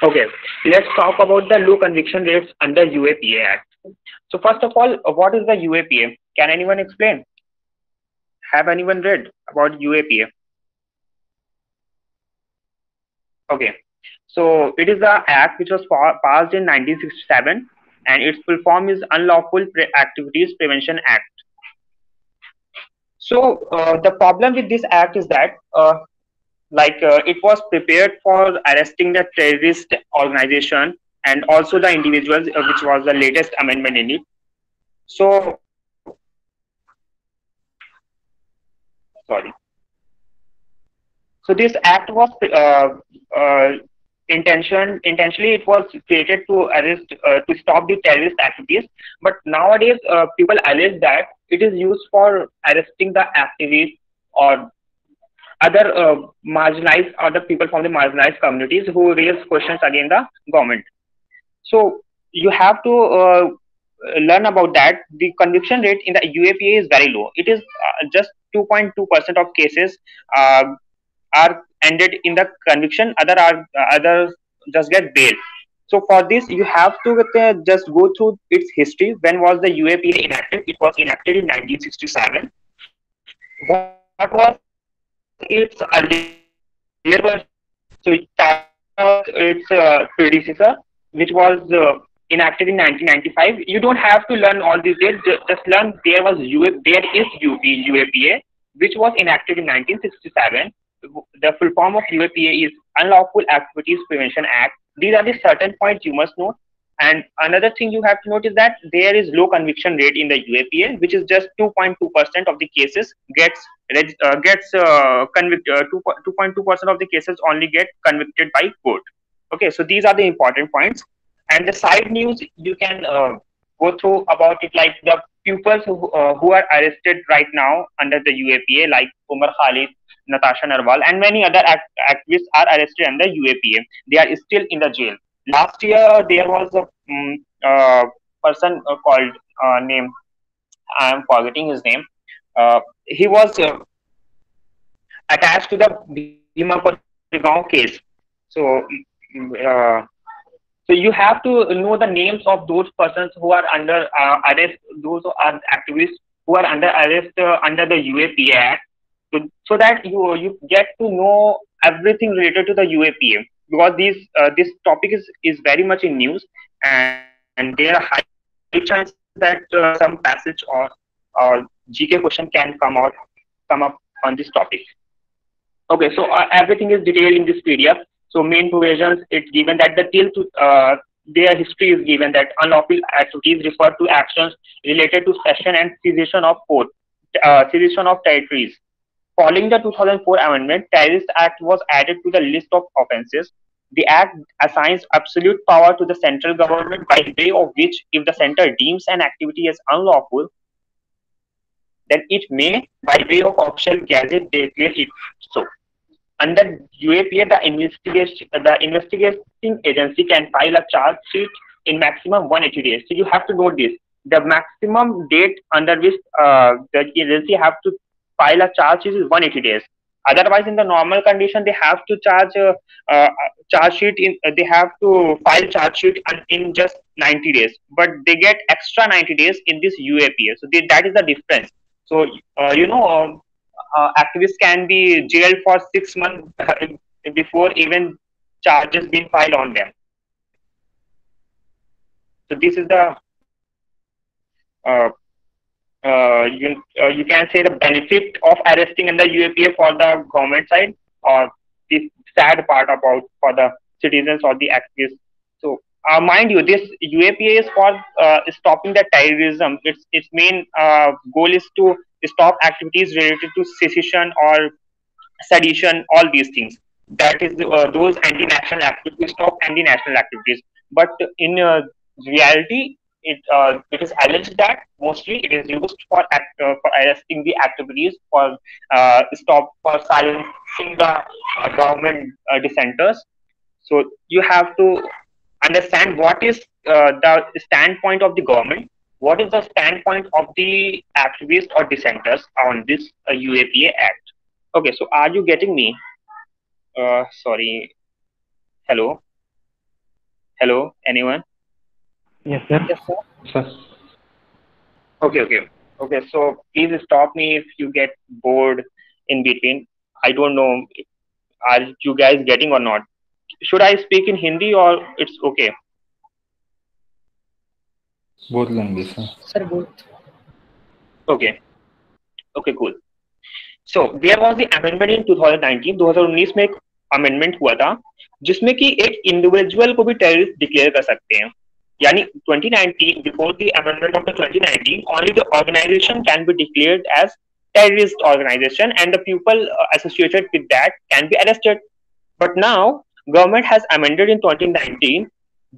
Okay, let's talk about the low conviction rates under UAPA Act. So first of all, what is the UAPA? Can anyone explain? Have anyone read about UAPA? Okay, so it is the act which was passed in 1967, and its full form is Unlawful Activities Prevention Act. So the problem with this act is that it was prepared for arresting the terrorist organization and also the individuals, which was the latest amendment in it. So, sorry. So this act was intentionally it was created to arrest, to stop the terrorist activities. But nowadays, people allege that it is used for arresting the activists or other marginalized, other people from the marginalized communities who raise questions against the government. So you have to learn about that. The conviction rate in the UAPA is very low. It is just 2.2% of cases are ended in the conviction. Others just get bail. So for this, you have to just go through its history. When was the UAPA enacted? It was enacted in 1967. What was its earlier version? So its predecessor, which was enacted in 1995. You don't have to learn all these dates. Just learn there is UAPA, which was enacted in 1967. The full form of UAPA is Unlawful Activities Prevention Act. These are the certain points you must know. And another thing you have to note is that there is low conviction rate in the UAPA, which is just 2.2% of the cases gets convicted. 2.2% of the cases only get convicted by court. Okay, so these are the important points. And the side news you can go through about it, like the pupils who are arrested right now under the UAPA, like Umar Khalid, Natasha Narwal, and many other activists are arrested under UAPA. They are still in the jail. Last year, there was a person called name. I am forgetting his name. He was attached to the Bhima Koregaon case. So, so you have to know the names of those persons who are under arrest. Those are activists who are under arrest under the UAPA Act, so that you get to know everything related to the UAPA. Because this topic is very much in news, and there are high chances that some passage or GK question can come up on this topic. Okay, so everything is detailed in this PDF. So main provisions, it's given that their history is given that unlawful activities refer to actions related to cession and cessation of territories. Following the 2004 amendment, Terrorist Act was added to the list of offences. The Act assigns absolute power to the central government, by way of which, if the centre deems an activity as unlawful, then it may, by way of official gazette, declare it so. Under UAPA, the investigating agency can file a charge sheet in maximum 180 days. So you have to note this: the maximum date under which the agency have to file a charge sheet is 180 days. Otherwise, in the normal condition, they have to they have to file charge sheet in just 90 days. But they get extra 90 days in this UAPA. So that is the difference. So activists can be jailed for 6 months before even charges being filed on them. So this is the you can say the benefit of arresting under UAPA for the government side, or the sad part about for the citizens or the activists. So mind you, this UAPA is for stopping the terrorism. Its main goal is to stop activities related to secession or sedition, all these things. That is those anti-national activities, stop anti-national activities. But in reality, it is alleged that mostly it is used for for arresting the activities, for for silencing the government dissenters. So you have to understand what is the standpoint of the government, what is the standpoint of the activists or dissenters on this UAPA Act. Okay, so are you getting me? Sorry. Hello? Hello? Anyone? Yes, sir. Okay. So please stop me if you get bored in between. I don't know. Are you guys getting or not? Should I speak in Hindi or it's okay? Both languages, sir. Sir, both. Okay, cool. So there was the amendment in 2019. 2019 में एक amendment हुआ था जिसमें कि एक individual को भी terrorist declare कर सकते हैं. यानी 2019, before the amendment of the 2019, only the organization can be declared as terrorist organization and the people associated with that can be arrested. But now government has amended in 2019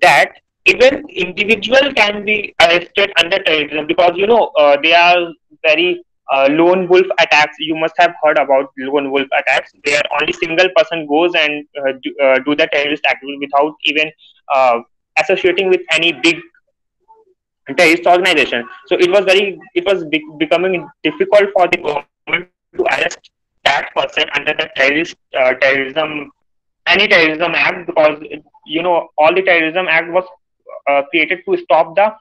that even individual can be arrested under terrorism, because they are very lone wolf attacks. You must have heard about lone wolf attacks, where only single person goes and do the terrorist activity without even associating with any big terrorist organization. So it was becoming difficult for the government to arrest that person under the terrorism act, because all the terrorism act was created to stop the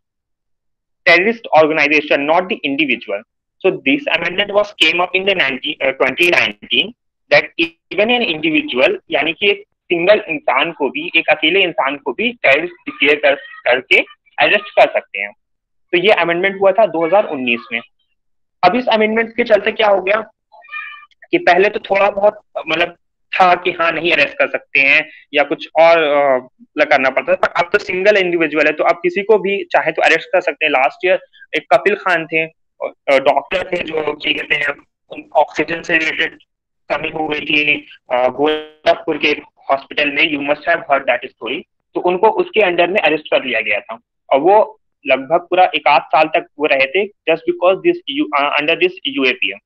terrorist organization, not the individual. So this amendment came up in the 2019 that even an individual, यानी कि एक single इंसान को भी, एक अकेले इंसान को भी टेररिस्ट डिक्लेयर करके अरेस्ट कर सकते हैं. तो ये अमेंडमेंट हुआ था 2019 में. अब इस अमेंडमेंट के चलते क्या हो गया कि पहले तो थोड़ा बहुत मतलब था कि हाँ नहीं अरेस्ट कर सकते हैं या कुछ और करना पड़ता है, पर अब तो सिंगल इंडिविजुअल है तो अब किसी को भी चाहे तो अरेस्ट कर सकते हैं. लास्ट ईयर एक कपिल खान थे, डॉक्टर थे, जो कहते हैं ऑक्सीजन से रिलेटेड कमी हो गई थी गोरखपुर के हॉस्पिटल में. You must have heard that story. तो उनको उसके अंडर में अरेस्ट कर लिया गया था और वो लगभग पूरा 1 साल तक वो रहे थे just because this under this UAPA.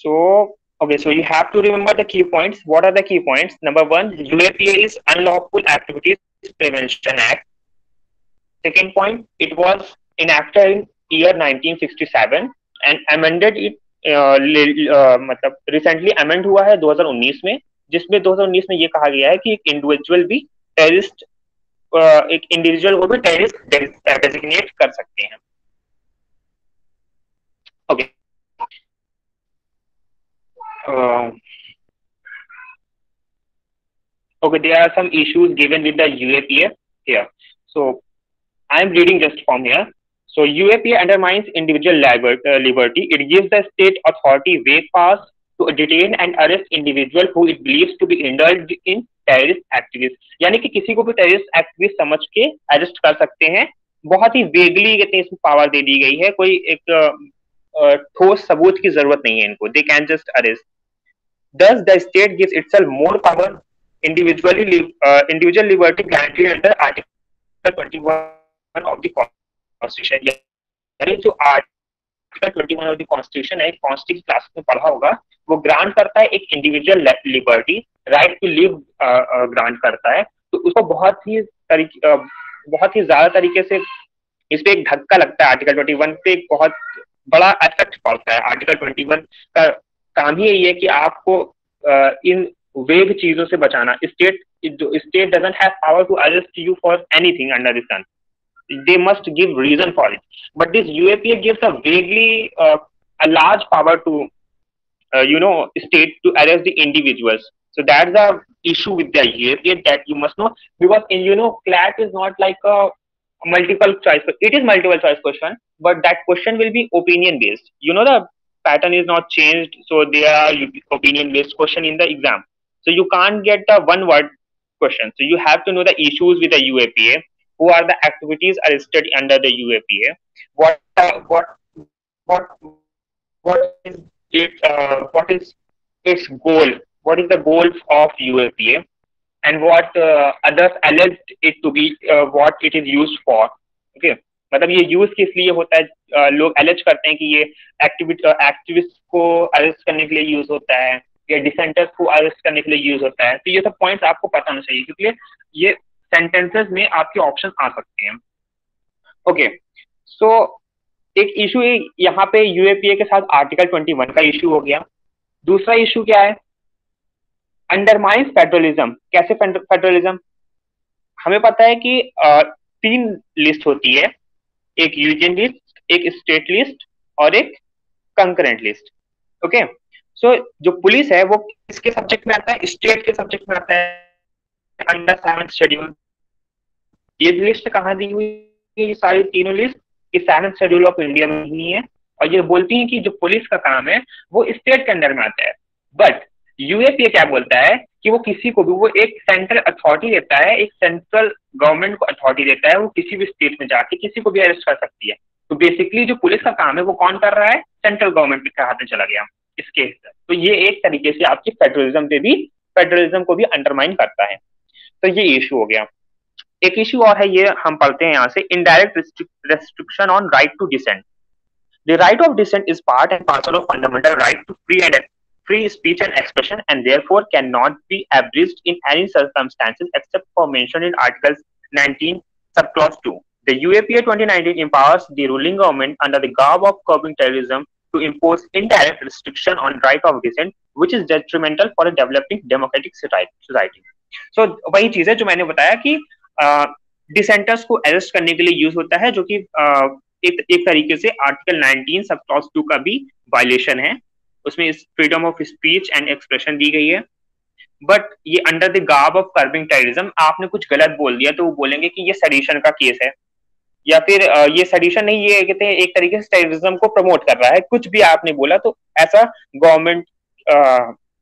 So you have to remember the key points. What are the key points? Number 1, UAPA is Unlawful Activities Prevention Act. Second point, it was enacted in year 1967 and amended it मतलब recently amend हुआ है 2019 में, जिसमें 2019 में ये कहा गया है कि एक इंडिविजुअल भी टेररिस्ट, एक इंडिविजुअल को भी टेररिस्ट डेजिग्नेट कर सकते हैं. Okay. There are some issues given with the UAPA here. So I am reading just from here. So UAPA undermines individual liberty. It gives the state authority vague powers to detain and arrest individual who it believes to be indulged in terrorist activities. यानी कि किसी को भी terrorist activist समझ के arrest कर सकते हैं. बहुत ही वेगली इसमें पावर दे दी गई है, कोई एक ठोस सबूत की जरूरत नहीं है इनको. They can just arrest. Thus, the state gives itself more power, individual liberty guaranteed under Article 21 of the Constitution. यानी जो Article 21 of the Constitution है, कॉन्स्टिट्यूशन क्लास में पढ़ा होगा, वो ग्रांट करता है एक individual liberty, right to live grant करता है. तो उसको बहुत ही ज्यादा तरीके से इस पे एक धक्का लगता है. आर्टिकल 21 पे एक बहुत बड़ा इफेक्ट पड़ता है. आर्टिकल 21 का काम ही यही है कि आपको इन वेग चीजों से बचाना. State doesn't have power to arrest you for anything under the sun. They must give reason for it, but this UAPA gives a vaguely a large power to state to arrest the individuals. So that's the issue with the UAPA that you must know, because in CLAT is not like a multiple choice. It is multiple choice question, but that question will be opinion based. The pattern is not changed, so there are opinion based question in the exam. So you can't get the one word question. So you have to know the issues with the UAPA. Who are the activities arrested under the UAPA? What what is what is its goal? What is the goal of UAPA? And what others alleged it to be, what it is used for. Okay, मतलब ये use किस लिए होता है, लोग alleged करते हैं कि ये एक्टिविस्ट को अरेस्ट करने के लिए यूज होता है या डिसेंटर्स को अरेस्ट करने के लिए यूज होता है. तो ये सब पॉइंट्स आपको पता होना चाहिए, क्योंकि ये सेंटेंसेस में आपके ऑप्शन आ सकते हैं. ओके, सो एक इशू यहाँ पे यूएपीए के साथ आर्टिकल 21 का इशू हो गया. दूसरा इशू क्या है, अंडरमाइंस फेडरलिज्म. कैसे फेडरलिज्म? हमें पता है कि 3 लिस्ट होती है, एक यूनियन लिस्ट, एक स्टेट लिस्ट और एक कंकरेंट लिस्ट. ओके, सो जो पुलिस है वो किसके सब्जेक्ट में आता है? स्टेट के सब्जेक्ट में आता है अंडर 7th शेड्यूल. ये लिस्ट कहाँ दी हुई है? ये सारी तीनों लिस्ट ये 7th शेड्यूल ऑफ इंडिया में ही है, और ये बोलती है कि जो पुलिस का काम है वो स्टेट के अंडर में आता है. बट यूएपीए क्या बोलता है कि वो किसी को भी, वो एक सेंट्रल अथॉरिटी देता है, एक सेंट्रल गवर्नमेंट को अथॉरिटी देता है, वो किसी भी स्टेट में जाके किसी को भी अरेस्ट कर सकती है. तो बेसिकली जो पुलिस का काम है वो कौन कर रहा है? सेंट्रल गवर्नमेंट के हाथ में चला गया इसके. तो ये एक तरीके से आपकी फेडरलिज्म को भी अंडरमाइन करता है. तो ये इशू हो गया. एक इशू और है, ये हम पढ़ते हैं यहाँ से, indirect restriction on right to dissent. The right of dissent is part and parcel of fundamental right to free speech and expression, and therefore cannot be abridged in any circumstances except for mentioned in Article 19, subclause 2. The UAPA 2019 empowers the ruling government under the garb of curbing terrorism to impose indirect restriction on right of dissent, which is detrimental for a developing democratic society. So वही चीज है जो मैंने बताया कि dissenters को arrest करने के लिए यूज होता है, जो कि एक तरीके से आर्टिकल 19 सब क्लॉज 2 का भी वायलेशन है. उसमें freedom of speech and expression दी गई है, बट ये under the garb of curbing terrorism. आपने कुछ गलत बोल दिया तो वो बोलेंगे कि ये सेडिशन का केस है, या फिर ये सेडिशन नहीं, ये कहते हैं एक तरीके से टेररिज्म को प्रमोट कर रहा है. कुछ भी आपने बोला तो ऐसा गवर्नमेंट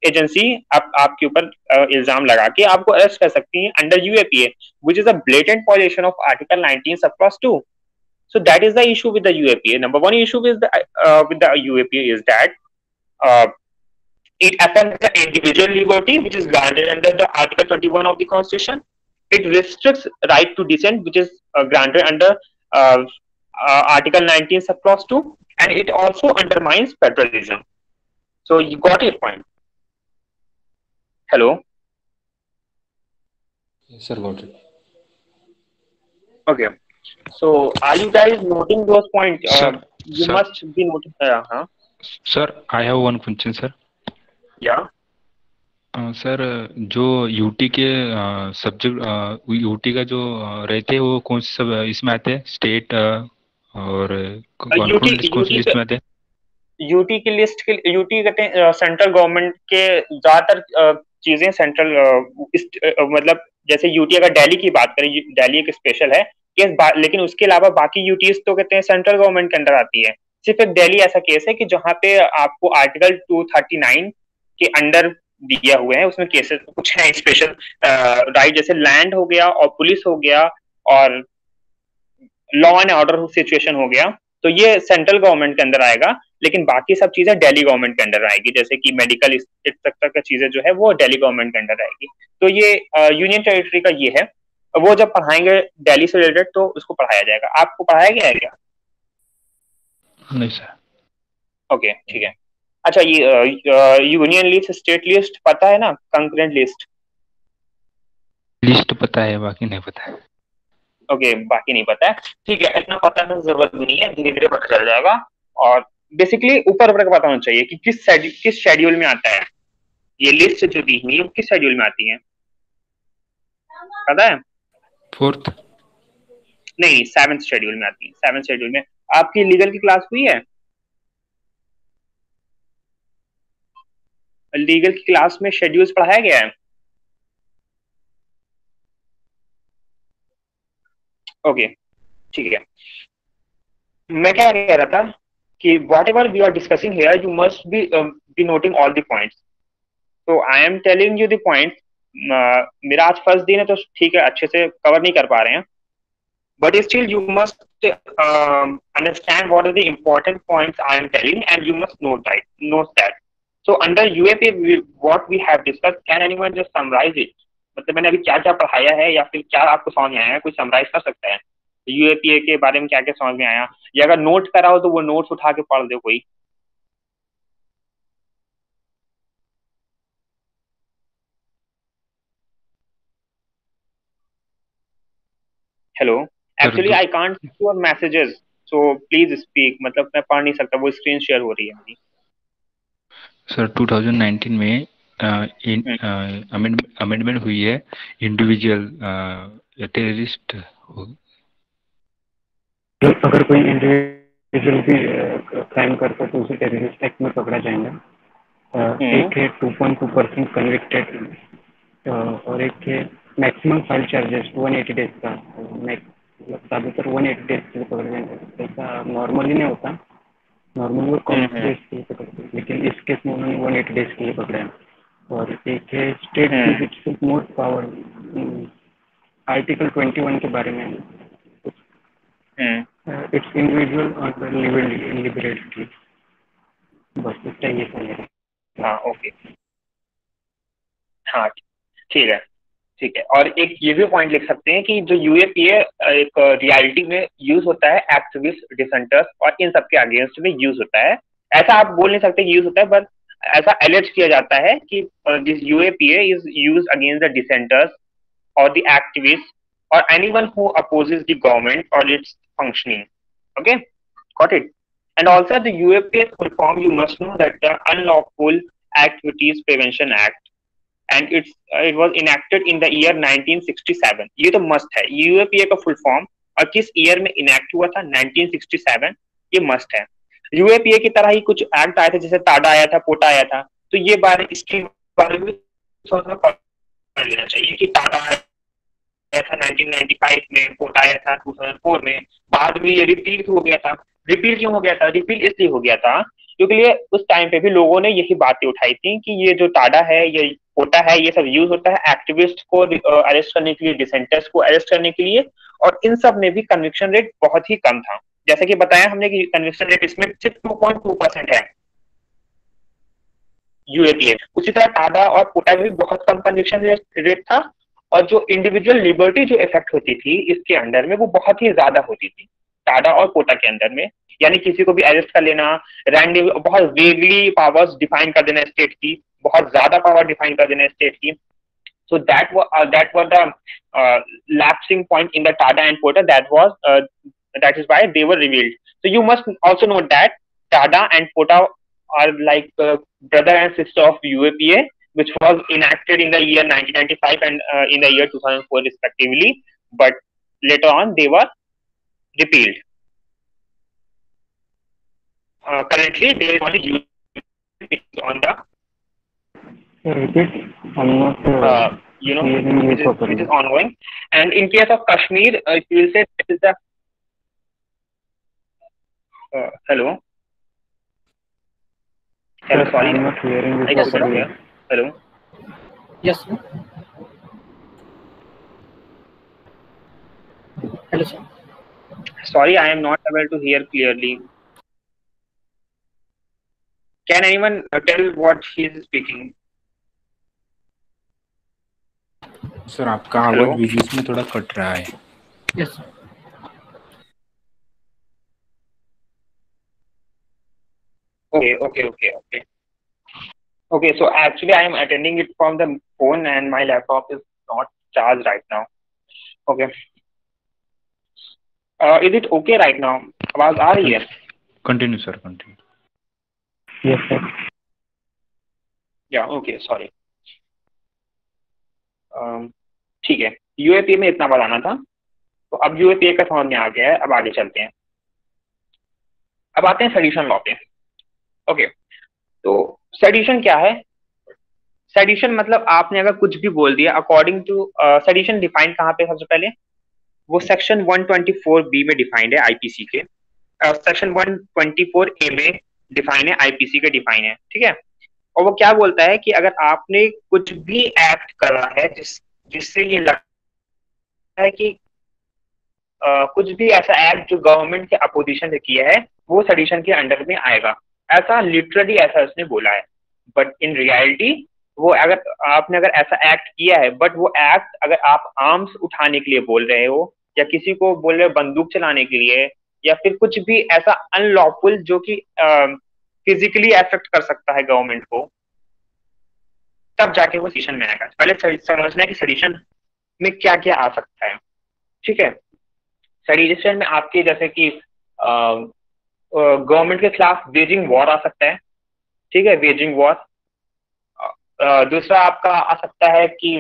एजेंसी आपके ऊपर इल्जाम लगा के आपको अरेस्ट कर सकती है under UAPA, which is a blatant violation of article 19 sub clause 2. So that is the issue with the UAPA. Number one issue with the UAPA is that it affects the individual liberty, which is granted under the Article 21 of the Constitution. It restricts right to dissent, which is granted under Article 19 subclause 2, and it also undermines federalism. So you got your point. Hello. Yes, sir, got it. Okay. So are you guys noting those points? Sir, You sir. must be noting. Sir, I have one question, sir. Yeah. Sir जो UT के subject UT का जो रहते हैं वो कौन से सब इसमें आते हैं? स्टेट और कौन सी लिस्ट में आते हैं? यूटी की लिस्ट के यूटी कहते हैं सेंट्रल गवर्नमेंट के ज्यादातर चीजें सेंट्रल, मतलब जैसे यूटी अगर दिल्ली की बात करें, दिल्ली एक स्पेशल है केस, लेकिन उसके अलावा बाकी यूटीज तो कहते हैं सेंट्रल गवर्नमेंट के अंदर आती है. सिर्फ एक दिल्ली ऐसा केस है कि जहाँ पे आपको आर्टिकल 239 के अंडर दिया हुए हैं, उसमें केसेस कुछ हैं स्पेशल राइट, जैसे लैंड हो गया और पुलिस हो गया और लॉ एंड ऑर्डर सिचुएशन हो गया, तो ये सेंट्रल गवर्नमेंट के अंदर आएगा. लेकिन बाकी सब चीजें दिल्ली गवर्नमेंट के अंडर आएगी, जैसे कि मेडिकल इंस्ट्रक्टर का चीजें जो है वो दिल्ली गवर्नमेंट के अंडर आएगी. तो ये यूनियन टेरिटरी का ये है, वो जब पढ़ाएंगे दिल्ली से रिलेटेड तो उसको पढ़ाया जाएगा. आपको पढ़ाया गया है क्या? नहीं सर. ओके, ठीक है. अच्छा, ये यूनियन लिस्ट, स्टेट लिस्ट पता है ना, कंकरेंट लिस्ट पता है, बाकी नहीं पता है. ओके, बाकी नहीं पता है, ठीक है. इतना पता है जरूरत भी नहीं है, धीरे धीरे पता चल जाएगा. और बेसिकली ऊपर ऊपर का पता होना चाहिए कि किस शेड्यूल में आता है ये लिस्ट जो दी हुई है, किस शेड्यूल में आती है, पता है? 4th. नहीं, 7th शेड्यूल में आती है. 7th शेड्यूल में आपकी लीगल की क्लास हुई है? लीगल की क्लास में शेड्यूल्स पढ़ाया गया है? ओके, ठीक है। मैं क्या कह रहा था कि whatever we are discussing here you must be noting all the points. तो I am telling you the points. मेरा आज फर्स्ट दिन है तो ठीक है, अच्छे से कवर नहीं कर पा रहे हैं, but still you must understand what are the important points I am telling, and you must note that. So under UAP, what we have discussed, can anyone just summarize it? मतलब मैंने अभी क्या क्या पढ़ाया है या फिर क्या आपको समझ में आया है, कोई समराइज कर सकता है यूएपीए के बारे में, क्या क्या समझ में आया, या अगर नोट करा हो तो वो नोट्स उठा के पढ़ दो कोई। Hello, actually I can't see your messages, so please speak. मतलब मैं पढ़ नहीं सकता, वो स्क्रीन शेयर हो रही है मेरी। सर 2019 में अमेंडमेंट हुई है, इंडिविजुअल टेररिस्ट अगर कोई इंडिविजुअल भी क्राइम करता है तो उसे टेररिस्ट एक्ट में पकड़ा जाएगा। एक है 2.2% कन्विक्टेड और एक है मैक्सिमम फाइल चार्जेस 180 डेज का। ज्यादातर 180 डेज के लिए पकड़े जाएंगे, ऐसा नॉर्मली नहीं होता। नॉर्मली वो कम डेज के लिए पकड़ते हैं, लेकिन इस केस में उन्होंने 180 डेज के लिए पकड़ा है। और एक है state which more power, article 21 के बारे में। इट्स इंडिविजुअल और लिबरेटरी, बस इतना ये समझ। हाँ ओके, हाँ ठीक है, ठीक है। और एक ये भी पॉइंट लिख सकते हैं कि जो यूएपीए एक रियलिटी में यूज होता है एक्टिविस्ट, डिसेंटर्स और इन सबके अगेंस्ट में यूज होता है। ऐसा आप बोल नहीं सकते कि यूज होता है, बट ऐसा एलिज किया जाता है कि this UAPA is use against the dissenters और द एक्टिविस्ट और anyone who opposes the government और its functioning. Okay, got it? And also the UAPA full form, you must know that the Unlawful Activities Prevention Act, and it was enacted in the year 1967. ये तो must है, UAPA का full form और किस year में enact हुआ था, 1967, ये मस्ट है। यूएपीए की तरह ही कुछ एक्ट आए थे, जैसे टाडा आया था, पोटा आया था, तो ये इसके बारे में थोड़ा पढ़ लेना चाहिए कि टाडा आया था 1995 में, पोटा आया था 2004 में, बाद में ये रिपील हो गया था। रिपील क्यों हो गया था? रिपील इसलिए हो गया था क्योंकि उस टाइम पे भी लोगों ने यही बातें उठाई थी कि ये जो टाडा है, ये पोटा है, ये सब यूज होता है एक्टिविस्ट को अरेस्ट करने के लिए, डिसेंटर्स को अरेस्ट करने के लिए, और इन सब में भी कन्विक्शन रेट बहुत ही कम था। जैसे कि बताया हमने कि कन्विक्शन रेट इसमें सिर्फ 2.2% है यूएपीए। उसी तरह टाडा और पोटा में भी बहुत कम कन्विक्शन रेट था, और जो इंडिविजुअल लिबर्टी जो इफेक्ट होती थी इसके अंडर में, वो बहुत ही ज्यादा होती थी टाडा और पोटा के अंदर में। यानी किसी को भी अरेस्ट कर लेना, रैंडम बहुत वेगली पावर्स डिफाइन कर देना स्टेट की, बहुत ज्यादा पावर डिफाइन कर देना स्टेट की। So that was the lapsing point in the TADA and POTA. That is why they were revealed. So you must also note that TADA and POTA are like brother and sister of UAPA, which was enacted in the year 1995 and in the year 2004 respectively. But later on they were repealed. Currently there is only UAPA on the I'm not which is ongoing. And in case of Kashmir, if you will say this is the hello, sorry, I'm not hearing you I just properly. hear. Hello, Yes, sir. Hello, sir. sorry, I am not able to hear clearly. Can anyone tell what he is speaking? Sir आपका आवाज बीच में थोड़ा cut रहा है। Yes, sir. Okay, so actually I am attending it from the phone and my laptop is not charged right now. Okay, is it okay right now? आवाज आ रही है? Continue sir, continue. Yes, sir. Yeah, okay, sorry. ठीक है, UAPA में इतना बताना था, तो अब यूएपीए का समझ में आ गया है। अब आगे चलते हैं, अब आते हैं सेडिशन लॉ पे। ओके, तो सेडिशन क्या है? सेडिशन मतलब आपने अगर कुछ भी बोल दिया अकॉर्डिंग टू सेडिशन डिफाइन कहाँ पे सबसे पहले, वो सेक्शन 124 बी में डिफाइंड है आईपीसी के, सेक्शन 124 ए में डिफाइन है, आईपीसी के डिफाइन है, ठीक है। और वो क्या बोलता है कि अगर आपने कुछ भी एक्ट करा है जिससे ये लगता है कि कुछ भी ऐसा एक्ट जो गवर्नमेंट के अपोजिशन से किया है वो सेडिशन के अंडर में आएगा, ऐसा लिटरली ऐसा उसने बोला है। बट इन रियलिटी वो अगर आपने अगर ऐसा एक्ट किया है, बट वो एक्ट अगर आप आर्म्स उठाने के लिए बोल रहे हो या किसी को बोल रहे हो बंदूक चलाने के लिए या फिर कुछ भी ऐसा अनलॉफुल जो कि फिजिकली एफेक्ट कर सकता है गवर्नमेंट को, तब जाके वो सेडिशन में आएगा। पहले समझना है कि सेडिशन में क्या क्या आ सकता है, ठीक है। सेडिशन में आपके जैसे कि गवर्नमेंट के खिलाफ वेजिंग वॉर आ सकता है, ठीक है, वेजिंग वॉर। दूसरा आपका आ सकता है कि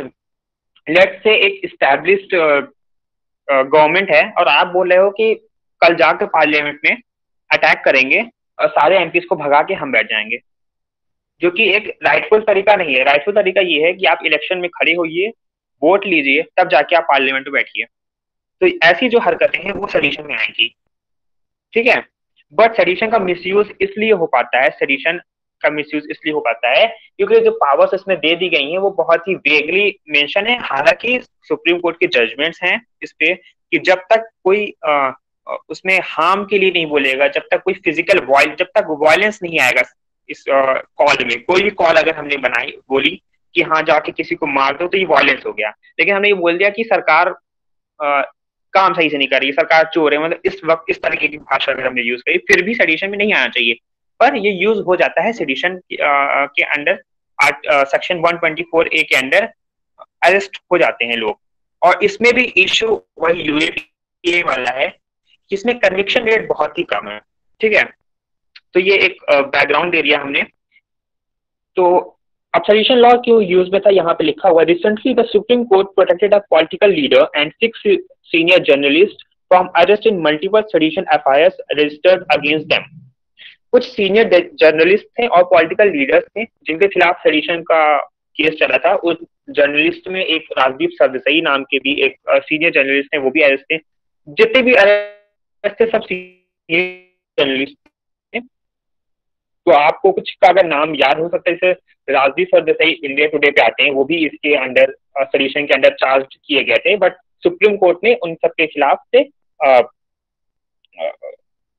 लेट से एक इस्टेब्लिश्ड गवर्नमेंट है और आप बोल रहे हो कि कल जाकर पार्लियामेंट में अटैक करेंगे और सारे एमपीज को भगा के हम बैठ जाएंगे, जो कि एक राइटफुल तरीका नहीं है। राइटफुल तरीका ये है कि आप इलेक्शन में खड़े होइए, वोट लीजिए, तब जाके आप पार्लियामेंट में बैठिए। तो ऐसी जो हरकतें हैं वो सेडिशन में आएंगी, ठीक है। बट सेडिशन का मिसयूज इसलिए हो पाता है, सेडिशन का मिसयूज इसलिए हो पाता है क्योंकि जो पावर्स इसमें दे दी गई हैं वो बहुत ही वेगली मेंशन है। हालांकि सुप्रीम कोर्ट के जजमेंट्स हैं इस पे कि जब तक कोई उसमें हार्म के लिए नहीं बोलेगा, जब तक कोई फिजिकल जब तक वायलेंस नहीं आएगा इस कॉल में, कोई भी कॉल अगर हमने बनाई बोली कि हाँ जाके किसी को मार दो तो ये वायलेंस हो गया। लेकिन हमने ये बोल दिया कि सरकार काम सही से नहीं कर रही है, सरकार चोर है, मतलब इस वक्त इस तरीके की भाषा अगर हमने यूज करी, फिर भी सेडिशन में नहीं आना चाहिए, पर ये यूज हो जाता है सेडिशन के अंडर। सेक्शन 124 ए के अंडर अरेस्ट हो जाते हैं लोग। और इसमें भी इश्यू वही यूएपीए वाला है कि इसमें कन्विक्शन रेट बहुत ही कम है, ठीक है। तो ये एक बैकग्राउंड एरिया हमने। तो अब सेडिशन लॉ क्यों यूज में था, यहाँ पे लिखा हुआ, recently the supreme court protected a political leader and 6 senior journalist from arrest in multiple sedition FIR registered against them. कुछ सीनियर जर्नलिस्ट थे और पॉलिटिकल लीडर्स थे जिनके खिलाफ सेडिशन का केस चला था। उस जर्नलिस्ट में एक राजदीप सरदेसाई नाम के भी एक सीनियर जर्नलिस्ट थे, वो भी अरेस्ट थे। जितने भी अरेस्ट थे सब सीनियर जर्नलिस्ट थे। तो आपको कुछ का अगर नाम याद हो सकता है, जैसे राजदीप सरदेसाई इंडिया टुडे पे आते हैं, वो भी इसके अंडर सेडिशन के अंडर चार्ज किए गए थे, बट सुप्रीम कोर्ट ने उन सबके खिलाफ से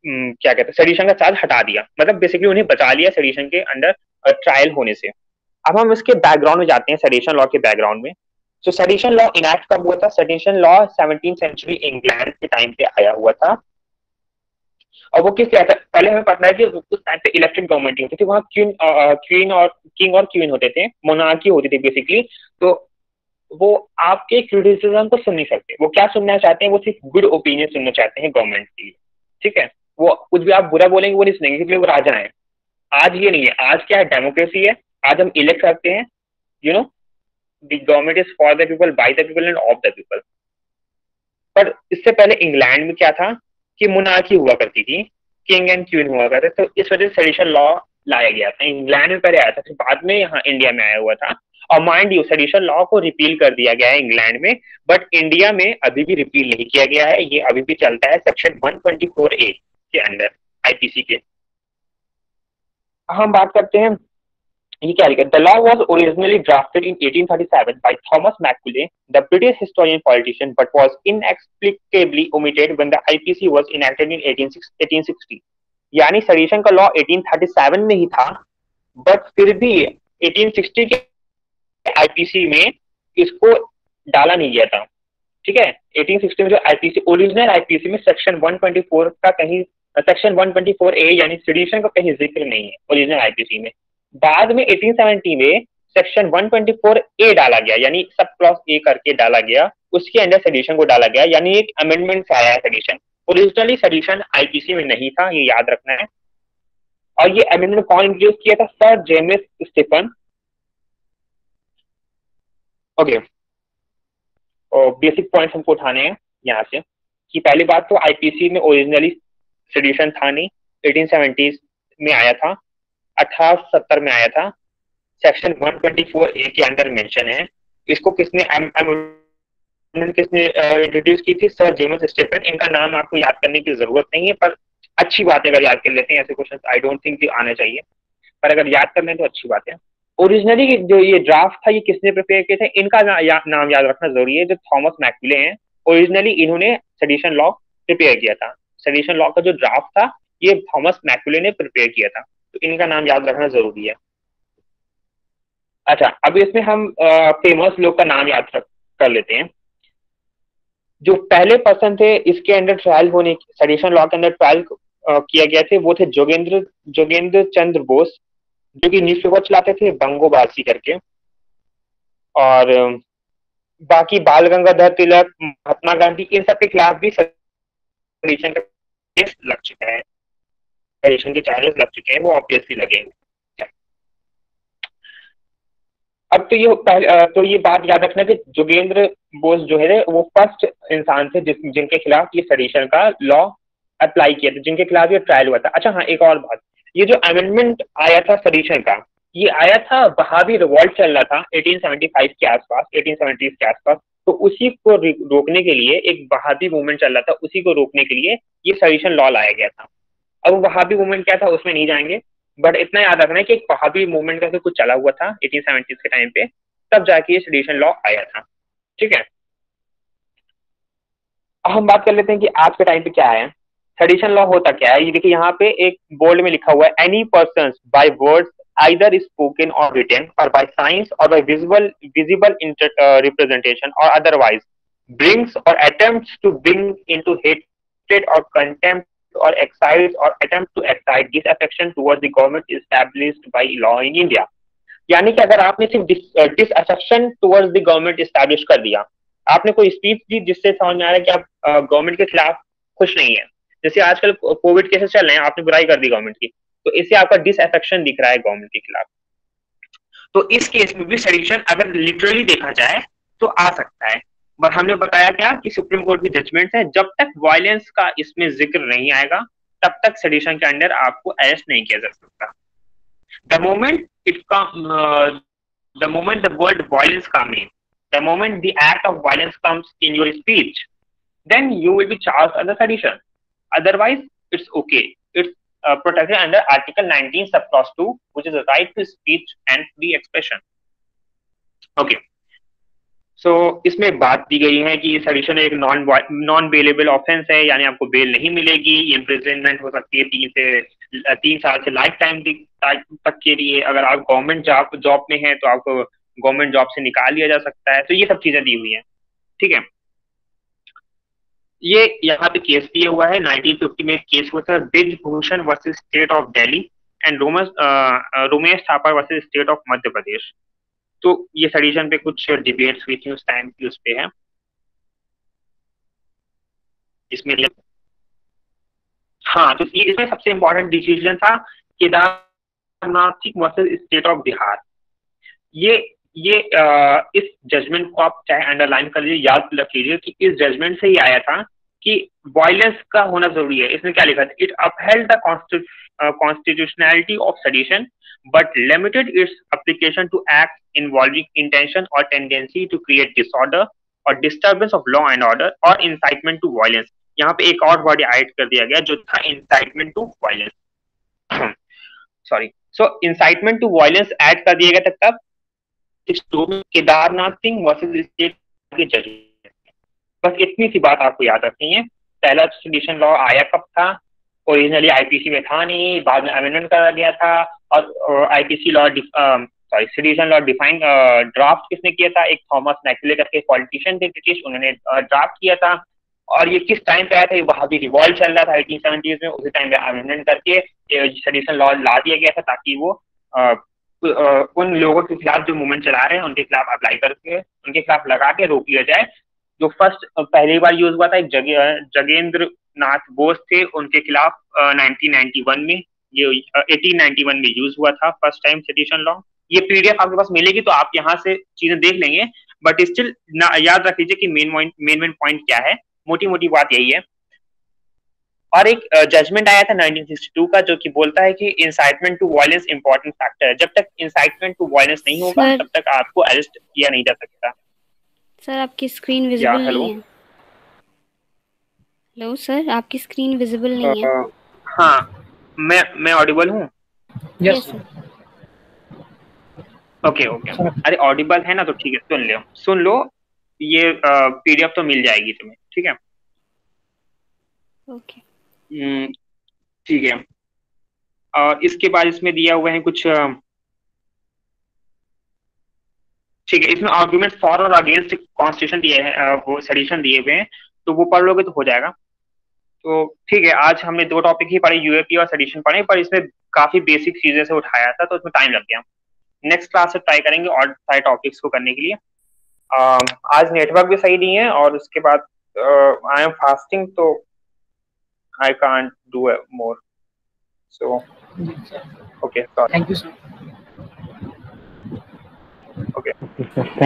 क्या कहते हैं सेडिशन का चार्ज हटा दिया, मतलब बेसिकली उन्हें बचा लिया सेडिशन के अंडर ट्रायल होने से। अब हम इसके बैकग्राउंड में जाते हैं, सेडिशन लॉ के बैकग्राउंड में। तो सेडिशन लॉ इनैक्ट कब हुआ था? सेडिशन लॉ 17वीं सेंचुरी इंग्लैंड के टाइम पे आया हुआ था। और वो किस पहले हमें पता है कि उस टाइम पे इलेक्टेड गवर्नमेंट होती थी, वहाँ क्वीन और किंग और क्वीन होते थे, मोनार्की होती थी बेसिकली। तो वो आपके क्रिटिसिज्म को सुन नहीं सकते, वो क्या सुनना चाहते हैं, वो सिर्फ गुड ओपिनियन सुनना चाहते हैं गवर्नमेंट की, ठीक है। वो कुछ भी आप बुरा बोलेंगे वो नहीं सुनेंगे क्योंकि वो राजा है। आज ये नहीं है, आज क्या है, डेमोक्रेसी है। आज हम इलेक्ट करते हैं, you know, the government is for the people, by the people end of the people. पर इससे पहले इंग्लैंड में क्या था कि मोनार्की हुआ करती थी, किंग एंड क्वीन हुआ करते, तो इस वजह से सेडिशन लॉ लाया गया था। इंग्लैंड में पहले आया था, फिर बाद में यहाँ इंडिया में आया हुआ था। और माइंड यू, सेडिशन लॉ को रिपील कर दिया गया है इंग्लैंड में, बट इंडिया में अभी भी रिपील नहीं किया गया है। ये अभी भी चलता है सेक्शन 124A के अंडर आईपीसी के। हम बात करते हैं ये क्या लिखा है। The law was originally drafted in 1837 by Thomas Macaulay, the British historian politician, but was inexplicably omitted when the IPC was enacted in 1860। यानी सेडिशन का लॉ 1837 में ही था, बट फिर भी 1860 के आईपीसी में इसको डाला नहीं गया था, ठीक है। 1860 में जो आईपीसी, ओरिजिनल आईपीसी में सेक्शन 124 का कहीं, सेक्शन 124A यानी सेडिशन का कहीं जिक्र नहीं है ओरिजिनल आईपीसी में। बाद में 1870 में सेक्शन 124A डाला गया, यानी सब क्लॉज ए करके डाला गया, उसके अंदर सेडिशन को डाला गया, यानी एक अमेंडमेंट से आया है सेडिशन। ओरिजिनली सेडिशन आईपीसी में नहीं था, ये याद रखना है। और ये अमेंडमेंट कौन इंट्रोड्यूस किया था? Sir James Stephen. ओके, और बेसिक पॉइंट्स हमको उठाने हैं यहाँ से कि पहली बात तो आईपीसी में ओरिजिनली सेडिशन था नहीं, 1870 में आया था, 1870 में आया था। सेक्शन 124A के अंदर मेंशन है। इसको किसने किसने इंट्रोड्यूस की थी? Sir James Stephen. इनका नाम आपको याद करने की जरूरत नहीं है, पर अच्छी बात है अगर याद कर लेते हैं। ऐसे क्वेश्चन आई डोंट थिंक आना चाहिए, पर अगर याद कर लें तो अच्छी बात है। ओरिजिनली जो ये ड्राफ्ट था ये किसने प्रिपेयर किया था? इनका नाम याद रखना जरूरी है। जो थॉमस मैक्विले हैं, ओरिजिनली इन्होंने सेडिशन लॉ प्रिपेयर किया था। सेडिशन लॉ का जो ड्राफ्ट था ये थॉमस मैक्विले ने प्रिपेयर किया था, तो इनका नाम याद रखना जरूरी है। अच्छा, अब इसमें हम फेमस लोग का नाम याद कर लेते हैं। जो पहले पर्सन थे इसके अंडर ट्रायल होने, सेडिशन लॉ के अंदर ट्रायल किया गया थे, वो थे जोगेंद्र चंद्र बोस, जो कि न्यूज़पेपर चलाते थे बंगोबासी करके। और बाकी बाल गंगाधर तिलक, महात्मा गांधी, इन सब के खिलाफ भी सेडिशन का केस लग चुका है, सेडिशन के चार्जेस लग चुके हैं, वो ऑब्वियसली लगेंगे। अब तो ये बात याद रखना कि जोगेंद्र बोस जो है वो फर्स्ट इंसान थे जिनके खिलाफ ये सेडिशन का लॉ अप्लाई किया था, जिनके खिलाफ ये ट्रायल हुआ था। अच्छा हाँ, एक और बात, ये जो अमेंडमेंट आया था सेडिशन का, ये आया था वहाबी रिवॉल्ट चल रहा था 1875 के आसपास, 1870 के आसपास। तो उसी को रोकने के लिए, एक वहाबी मूवमेंट चल रहा था, उसी को रोकने के लिए ये सेडिशन लॉ लाया गया था। अब वहाबी मूवमेंट क्या था उसमें नहीं जाएंगे, बट इतना याद रखना है कि एक वहाबी मूवमेंट का कुछ चला हुआ था 1870 के टाइम पे, तब जाके ये सेडिशन लॉ आया था। ठीक है, अब हम बात कर लेते हैं कि आज के टाइम पे क्या है। सेडिशन लॉ होता क्या है, ये देखिए यहाँ पे एक बोल्ड में लिखा हुआ है, any person by words either spoken or written or by signs or by visible representation or otherwise brings or attempts to bring into hatred or contempt or excite or attempt to excite disaffection towards the government established by law in India। यानी कि अगर आपने सिर्फ disaffection towards the government establish कर दिया, आपने कोई speech दी जिससे समझ में आ रहा है कि आप गवर्नमेंट के खिलाफ खुश नहीं है, जैसे आजकल कोविड केसेस चल रहे हैं, आपने बुराई कर दी गवर्नमेंट की, तो इससे आपका डिसअफेक्शन दिख रहा है गवर्नमेंट के खिलाफ। तो इस केस में भी सेडिशन अगर लिटरली देखा जाए तो आ सकता है, बट हमने बताया क्या कि सुप्रीम कोर्ट की जजमेंट है, जब तक वायलेंस का इसमें जिक्र नहीं आएगा तब तक सेडिशन के अंडर आपको अरेस्ट नहीं किया जा सकता। The moment the word violence comes in, the moment the act of violence comes in your speech, then you will be charged under sedition. Otherwise, it's okay. It's protected under Article 19 subclause 2, which is the right to speech and free expression. Okay. So इसमें बात दी गई है कि sedition एक non bailable offence है, यानी आपको bell नहीं मिलेगी, इम्प्रिजनमेंट हो सकती है 3 साल से लाइफ टाइम तक के लिए। अगर आप गवर्नमेंट जॉब में हैं तो आपको गवर्नमेंट जॉब से निकाल लिया जा सकता है। तो ये सब चीजें दी हुई हैं, ठीक है। ये यहाँ पे केस दिया हुआ है, 1950 में केस हुआ था, Brij Bhushan versus state of Delhi and Romesh Thapar versus state of Madhya Pradesh. तो ये सेडिशन पे कुछ डिबेट्स हुई थी उस टाइम की, उस पे है इसमें। हाँ, तो इसमें सबसे इम्पोर्टेंट डिसीजन था Kedarnath versus state of Bihar. ये इस जजमेंट को आप चाहे अंडरलाइन कर लीजिए, याद रख लीजिए कि इस जजमेंट से ही आया था कि वायलेंस का होना जरूरी है। इसमें क्या लिखा था, it upheld the constitutionality of sedition but limited its application to acts involving intention or tendency to create disorder or disturbance of law and order or incitement to violence। यहाँ पे एक और वर्ड ऐड कर दिया गया जो था incitement to violence। Sorry, so incitement to violence add कर दिया गया था तब केदारनाथ सिंह वर्सेस स्टेट के जजमेंट। बस इतनी सी बात आपको याद रखनी है। पहला सेडिशन लॉ आया कब था? ओरिजिनली आईपीसी में था नहीं, बाद में अमेंडमेंट करा गया था। और IPC law sedition law define draft किसने किया था? एक थॉमस मैक्विले करके पॉलिटिशियन थे ब्रिटिश, उन्होंने ड्राफ्ट किया था। और ये किस टाइम पे आया था? वहां भी रिवॉल्ट चल रहा था 1870s में, उसी टाइम पे अमेंडमेंट करके सेडिशन लॉ ला दिया गया था ताकि वो उन लोगों के खिलाफ जो मूवमेंट चला रहे हैं उनके खिलाफ अप्लाई करके उनके खिलाफ लगा के रोक लिया जाए। जो फर्स्ट पहली बार यूज हुआ था एक जगेंद्र नाथ बोस थे, उनके खिलाफ 1991 में, ये 1891 में यूज हुआ था फर्स्ट टाइम सेडिशन लॉ। ये पीडीएफ आपके पास मिलेगी तो आप यहाँ से चीजें देख लेंगे, बट स्टिल याद रख लीजिए कि मेन पॉइंट क्या है। मोटी मोटी बात यही है और एक जजमेंट आया था 1962 का जो कि बोलता है कि incitement to violence important factor है। जब तक इंसाइटमेंट टू वायलेंस नहीं होगा सर। तब तक आपको अरेस्ट किया नहीं जा सकता। सर आपकी स्क्रीन विजिबल हेलो? नहीं है। हेलो सर, आपकी स्क्रीन विजिबल नहीं है। हाँ, मैं ऑडिबल हूँ? Yes sir. ओके अरे ऑडिबल है ना, तो ठीक है, सुन लो ये पीडीएफ तो मिल जाएगी तुम्हें, ठीक है? ओके। ठीक है। और इसके बाद इसमें दिया हुआ है कुछ, ठीक है, इसमें आर्गुमेंट फॉर और अगेंस्ट कॉन्स्टिट्यूशन दिए हैं, वो सजेशन दिए हुए हैं, तो वो पढ़ लोगे तो हो जाएगा। तो ठीक है, आज हमने 2 टॉपिक ही पढ़े, यूएपी और सडिशन पढ़े, पर इसमें काफी बेसिक चीजें से उठाया था तो इसमें टाइम लग गया। नेक्स्ट क्लास से ट्राई करेंगे और सारे टॉपिक्स को करने के लिए। आज नेटवर्क भी सही नहीं है और उसके बाद आई एम फास्टिंग, तो I can't do more, so okay sorry. Thank you sir. Okay sir, thank